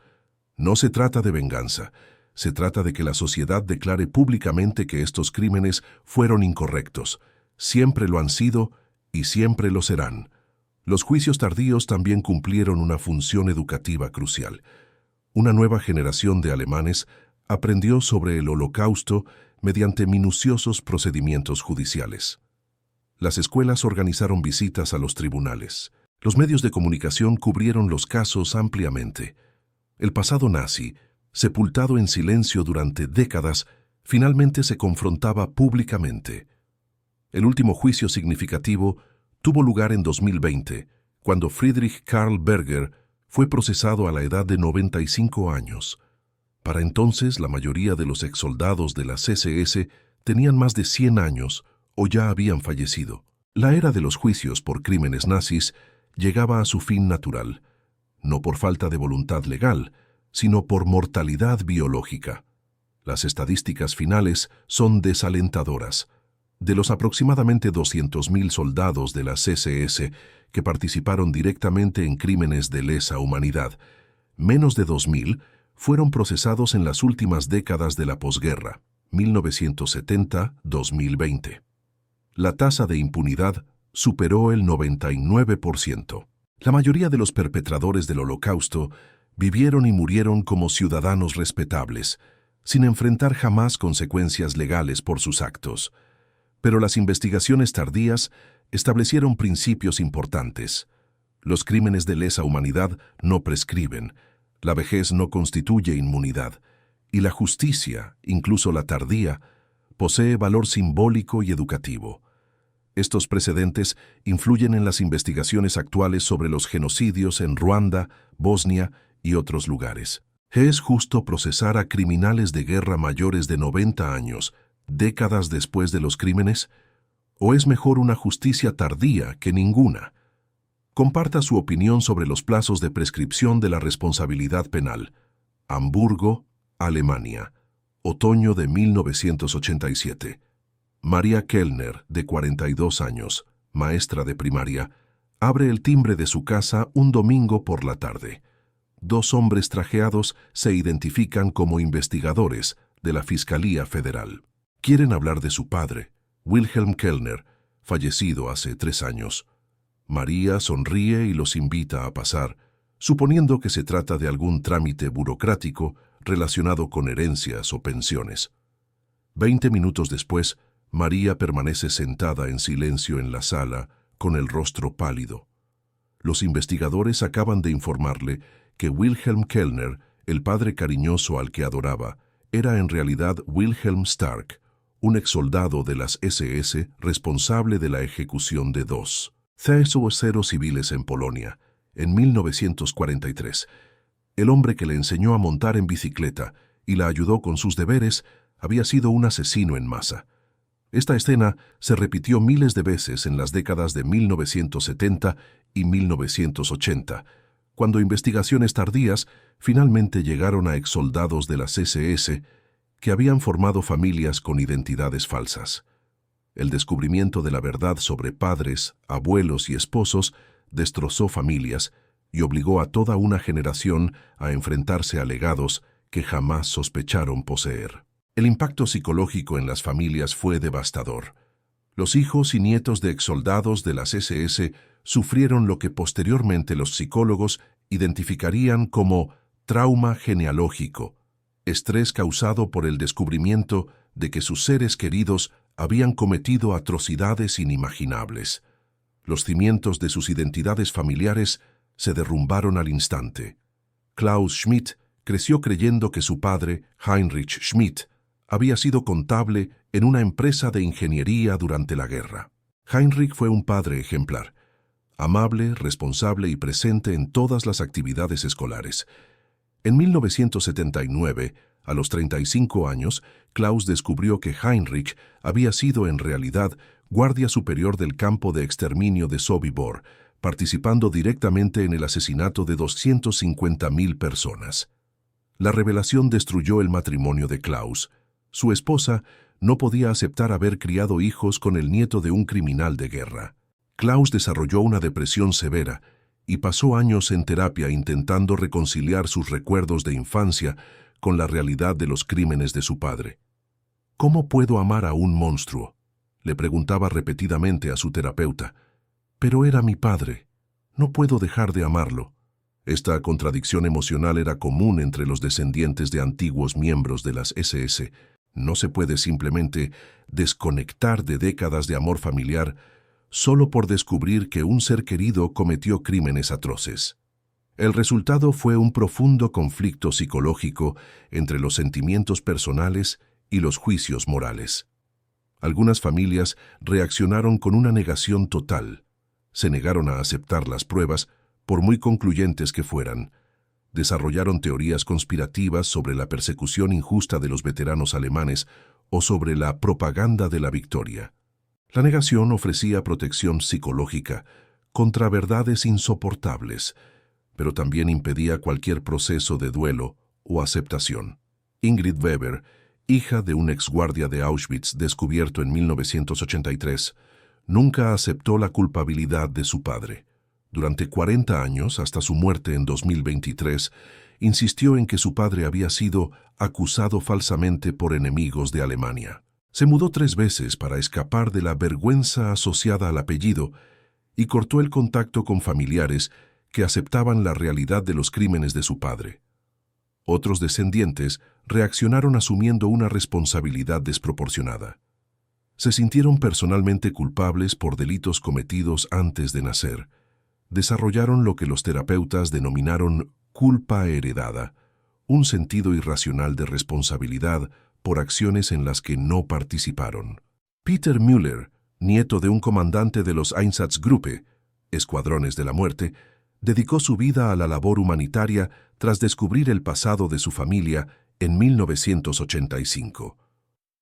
no se trata de venganza, Se trata de que la sociedad declare públicamente que estos crímenes fueron incorrectos. Siempre lo han sido y siempre lo serán. Los juicios tardíos también cumplieron una función educativa crucial. Una nueva generación de alemanes aprendió sobre el Holocausto mediante minuciosos procedimientos judiciales. Las escuelas organizaron visitas a los tribunales. Los medios de comunicación cubrieron los casos ampliamente. El pasado nazi, sepultado en silencio durante décadas, finalmente se confrontaba públicamente. El último juicio significativo tuvo lugar en 2020, cuando Friedrich Karl Berger fue procesado a la edad de 95 años. Para entonces, la mayoría de los exsoldados de las SS tenían más de 100 años o ya habían fallecido. La era de los juicios por crímenes nazis llegaba a su fin natural, no por falta de voluntad legal, sino por mortalidad biológica. Las estadísticas finales son desalentadoras. De los aproximadamente 200.000 soldados de las SS que participaron directamente en crímenes de lesa humanidad, menos de 2.000 fueron procesados en las últimas décadas de la posguerra, 1970-2020. La tasa de impunidad superó el 99%. La mayoría de los perpetradores del Holocausto vivieron y murieron como ciudadanos respetables, sin enfrentar jamás consecuencias legales por sus actos. Pero las investigaciones tardías establecieron principios importantes. Los crímenes de lesa humanidad no prescriben, la vejez no constituye inmunidad, y la justicia, incluso la tardía, posee valor simbólico y educativo. Estos precedentes influyen en las investigaciones actuales sobre los genocidios en Ruanda, Bosnia y otros lugares. ¿Es justo procesar a criminales de guerra mayores de 90 años, décadas después de los crímenes? ¿O es mejor una justicia tardía que ninguna? Comparta su opinión sobre los plazos de prescripción de la responsabilidad penal. Hamburgo, Alemania. Otoño de 1987. María Kellner, de 42 años, maestra de primaria, abre el timbre de su casa un domingo por la tarde. Dos hombres trajeados se identifican como investigadores de la Fiscalía Federal. Quieren hablar de su padre, Wilhelm Kellner, fallecido hace 3 años. María sonríe y los invita a pasar, suponiendo que se trata de algún trámite burocrático relacionado con herencias o pensiones. 20 minutos después, María permanece sentada en silencio en la sala, con el rostro pálido. Los investigadores acaban de informarle que Wilhelm Kellner, el padre cariñoso al que adoraba, era en realidad Wilhelm Stark, un exsoldado de las SS responsable de la ejecución de 2 ceros civiles en Polonia, en 1943. El hombre que le enseñó a montar en bicicleta y la ayudó con sus deberes había sido un asesino en masa. Esta escena se repitió miles de veces en las décadas de 1970 y 1980, cuando investigaciones tardías finalmente llegaron a exsoldados de las SS que habían formado familias con identidades falsas. El descubrimiento de la verdad sobre padres, abuelos y esposos destrozó familias y obligó a toda una generación a enfrentarse a legados que jamás sospecharon poseer. El impacto psicológico en las familias fue devastador. Los hijos y nietos de exsoldados de las SS sufrieron lo que posteriormente los psicólogos identificarían como trauma genealógico, estrés causado por el descubrimiento de que sus seres queridos habían cometido atrocidades inimaginables. Los cimientos de sus identidades familiares se derrumbaron al instante. Klaus Schmidt creció creyendo que su padre, Heinrich Schmidt, había sido contable en una empresa de ingeniería durante la guerra. Heinrich fue un padre ejemplar, amable, responsable y presente en todas las actividades escolares. En 1979, a los 35 años, Klaus descubrió que Heinrich había sido en realidad guardia superior del campo de exterminio de Sobibor, participando directamente en el asesinato de 250.000 personas. La revelación destruyó el matrimonio de Klaus. Su esposa no podía aceptar haber criado hijos con el nieto de un criminal de guerra. Klaus desarrolló una depresión severa y pasó años en terapia intentando reconciliar sus recuerdos de infancia con la realidad de los crímenes de su padre. ¿Cómo puedo amar a un monstruo?, le preguntaba repetidamente a su terapeuta. Pero era mi padre. No puedo dejar de amarlo. Esta contradicción emocional era común entre los descendientes de antiguos miembros de las SS. No se puede simplemente desconectar de décadas de amor familiar solo por descubrir que un ser querido cometió crímenes atroces. El resultado fue un profundo conflicto psicológico entre los sentimientos personales y los juicios morales. Algunas familias reaccionaron con una negación total. Se negaron a aceptar las pruebas, por muy concluyentes que fueran. Desarrollaron teorías conspirativas sobre la persecución injusta de los veteranos alemanes o sobre la propaganda de la victoria. La negación ofrecía protección psicológica contra verdades insoportables, pero también impedía cualquier proceso de duelo o aceptación. Ingrid Weber, hija de un exguardia de Auschwitz descubierto en 1983, nunca aceptó la culpabilidad de su padre. Durante 40 años, hasta su muerte en 2023, insistió en que su padre había sido acusado falsamente por enemigos de Alemania. Se mudó 3 veces para escapar de la vergüenza asociada al apellido y cortó el contacto con familiares que aceptaban la realidad de los crímenes de su padre. Otros descendientes reaccionaron asumiendo una responsabilidad desproporcionada. Se sintieron personalmente culpables por delitos cometidos antes de nacer. Desarrollaron lo que los terapeutas denominaron culpa heredada, un sentido irracional de responsabilidad por acciones en las que no participaron. Peter Müller, nieto de un comandante de los Einsatzgruppe, Escuadrones de la Muerte, dedicó su vida a la labor humanitaria tras descubrir el pasado de su familia en 1985.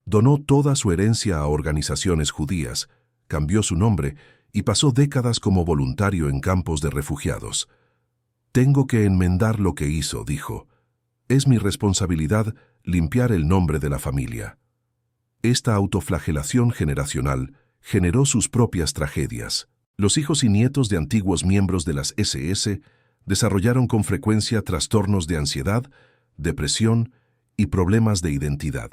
Donó toda su herencia a organizaciones judías, cambió su nombre y pasó décadas como voluntario en campos de refugiados. «Tengo que enmendar lo que hizo», dijo. «Es mi responsabilidad limpiar el nombre de la familia». Esta autoflagelación generacional generó sus propias tragedias. Los hijos y nietos de antiguos miembros de las SS desarrollaron con frecuencia trastornos de ansiedad, depresión y problemas de identidad.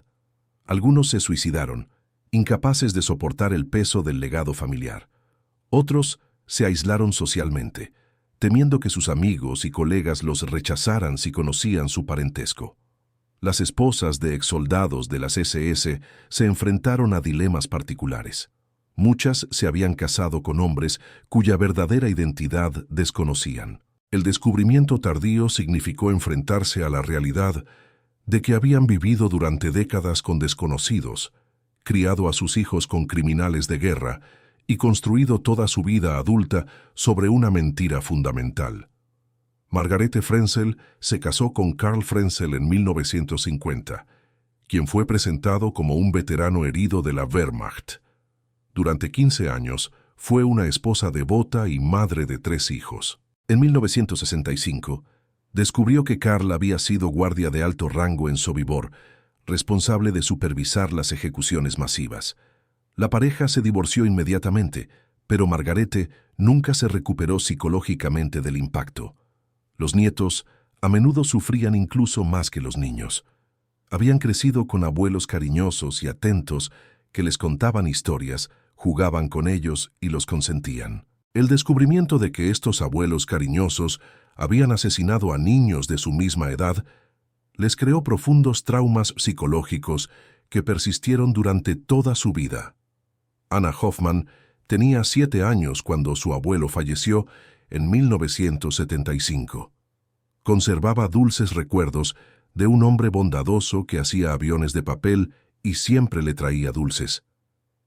Algunos se suicidaron, incapaces de soportar el peso del legado familiar. Otros se aislaron socialmente, temiendo que sus amigos y colegas los rechazaran si conocían su parentesco. Las esposas de exsoldados de las SS se enfrentaron a dilemas particulares. Muchas se habían casado con hombres cuya verdadera identidad desconocían. El descubrimiento tardío significó enfrentarse a la realidad de que habían vivido durante décadas con desconocidos, criado a sus hijos con criminales de guerra y construido toda su vida adulta sobre una mentira fundamental. Margarete Frenzel se casó con Karl Frenzel en 1950, quien fue presentado como un veterano herido de la Wehrmacht. Durante 15 años fue una esposa devota y madre de 3 hijos. En 1965, descubrió que Karl había sido guardia de alto rango en Sobibor, responsable de supervisar las ejecuciones masivas. La pareja se divorció inmediatamente, pero Margarete nunca se recuperó psicológicamente del impacto. Los nietos a menudo sufrían incluso más que los niños. Habían crecido con abuelos cariñosos y atentos que les contaban historias, jugaban con ellos y los consentían. El descubrimiento de que estos abuelos cariñosos habían asesinado a niños de su misma edad les creó profundos traumas psicológicos que persistieron durante toda su vida. Anna Hoffman tenía 7 años cuando su abuelo falleció en 1975. Conservaba dulces recuerdos de un hombre bondadoso que hacía aviones de papel y siempre le traía dulces.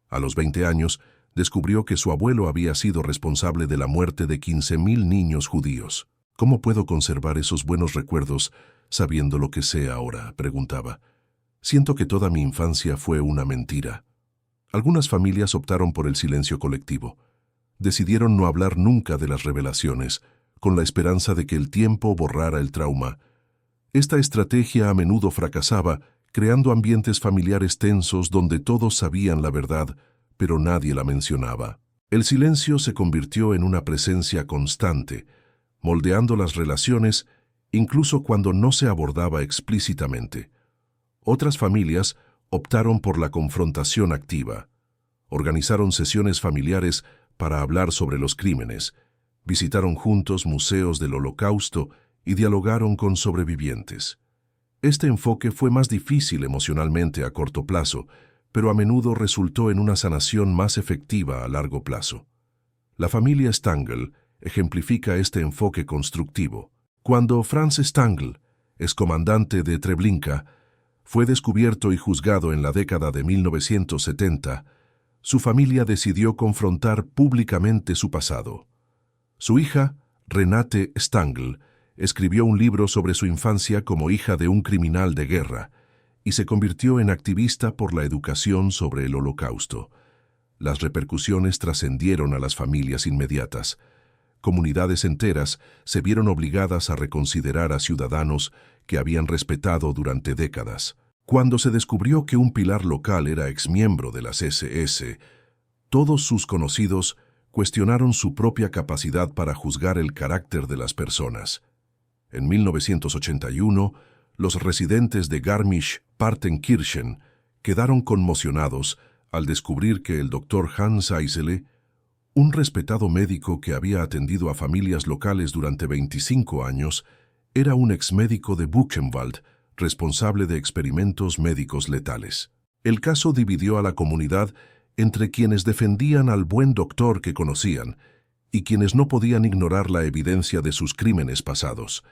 A los 20 años, descubrió que su abuelo había sido responsable de la muerte de 15.000 niños judíos. «¿Cómo puedo conservar esos buenos recuerdos sabiendo lo que sé ahora?», preguntaba. «Siento que toda mi infancia fue una mentira». Algunas familias optaron por el silencio colectivo. Decidieron no hablar nunca de las revelaciones, con la esperanza de que el tiempo borrara el trauma. Esta estrategia a menudo fracasaba, creando ambientes familiares tensos donde todos sabían la verdad, pero nadie la mencionaba. El silencio se convirtió en una presencia constante, moldeando las relaciones incluso cuando no se abordaba explícitamente. Otras familias optaron por la confrontación activa. Organizaron sesiones familiares para hablar sobre los crímenes, visitaron juntos museos del Holocausto y dialogaron con sobrevivientes. Este enfoque fue más difícil emocionalmente a corto plazo, pero a menudo resultó en una sanación más efectiva a largo plazo. La familia Stangl ejemplifica este enfoque constructivo. Cuando Franz Stangl, excomandante de Treblinka, fue descubierto y juzgado en la década de 1970, su familia decidió confrontar públicamente su pasado. Su hija, Renate Stangl, escribió un libro sobre su infancia como hija de un criminal de guerra y se convirtió en activista por la educación sobre el Holocausto. Las repercusiones trascendieron a las familias inmediatas. Comunidades enteras se vieron obligadas a reconsiderar a ciudadanos que habían respetado durante décadas. Cuando se descubrió que un pilar local era exmiembro de las SS, todos sus conocidos cuestionaron su propia capacidad para juzgar el carácter de las personas. En 1981, los residentes de Garmisch-Partenkirchen quedaron conmocionados al descubrir que el Dr. Hans Eisele, un respetado médico que había atendido a familias locales durante 25 años, era un exmédico de Buchenwald, responsable de experimentos médicos letales. El caso dividió a la comunidad entre quienes defendían al buen doctor que conocían y quienes no podían ignorar la evidencia de sus crímenes pasados.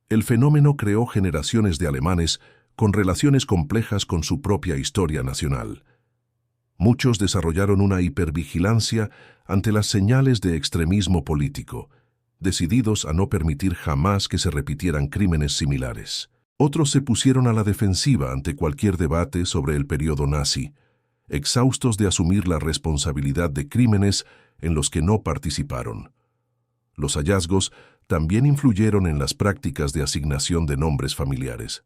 El fenómeno creó generaciones de alemanes con relaciones complejas con su propia historia nacional. Muchos desarrollaron una hipervigilancia ante las señales de extremismo político, decididos a no permitir jamás que se repitieran crímenes similares. Otros se pusieron a la defensiva ante cualquier debate sobre el periodo nazi, exhaustos de asumir la responsabilidad de crímenes en los que no participaron. Los hallazgos también influyeron en las prácticas de asignación de nombres familiares.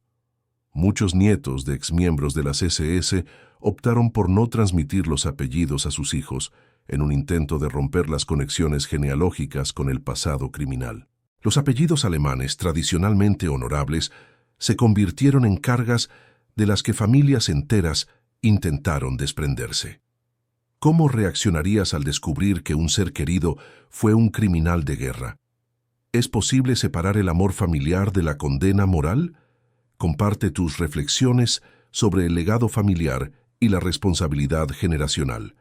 Muchos nietos de exmiembros de las SS optaron por no transmitir los apellidos a sus hijos en un intento de romper las conexiones genealógicas con el pasado criminal. Los apellidos alemanes tradicionalmente honorables se convirtieron en cargas de las que familias enteras intentaron desprenderse. ¿Cómo reaccionarías al descubrir que un ser querido fue un criminal de guerra? ¿Es posible separar el amor familiar de la condena moral? Comparte tus reflexiones sobre el legado familiar y la responsabilidad generacional.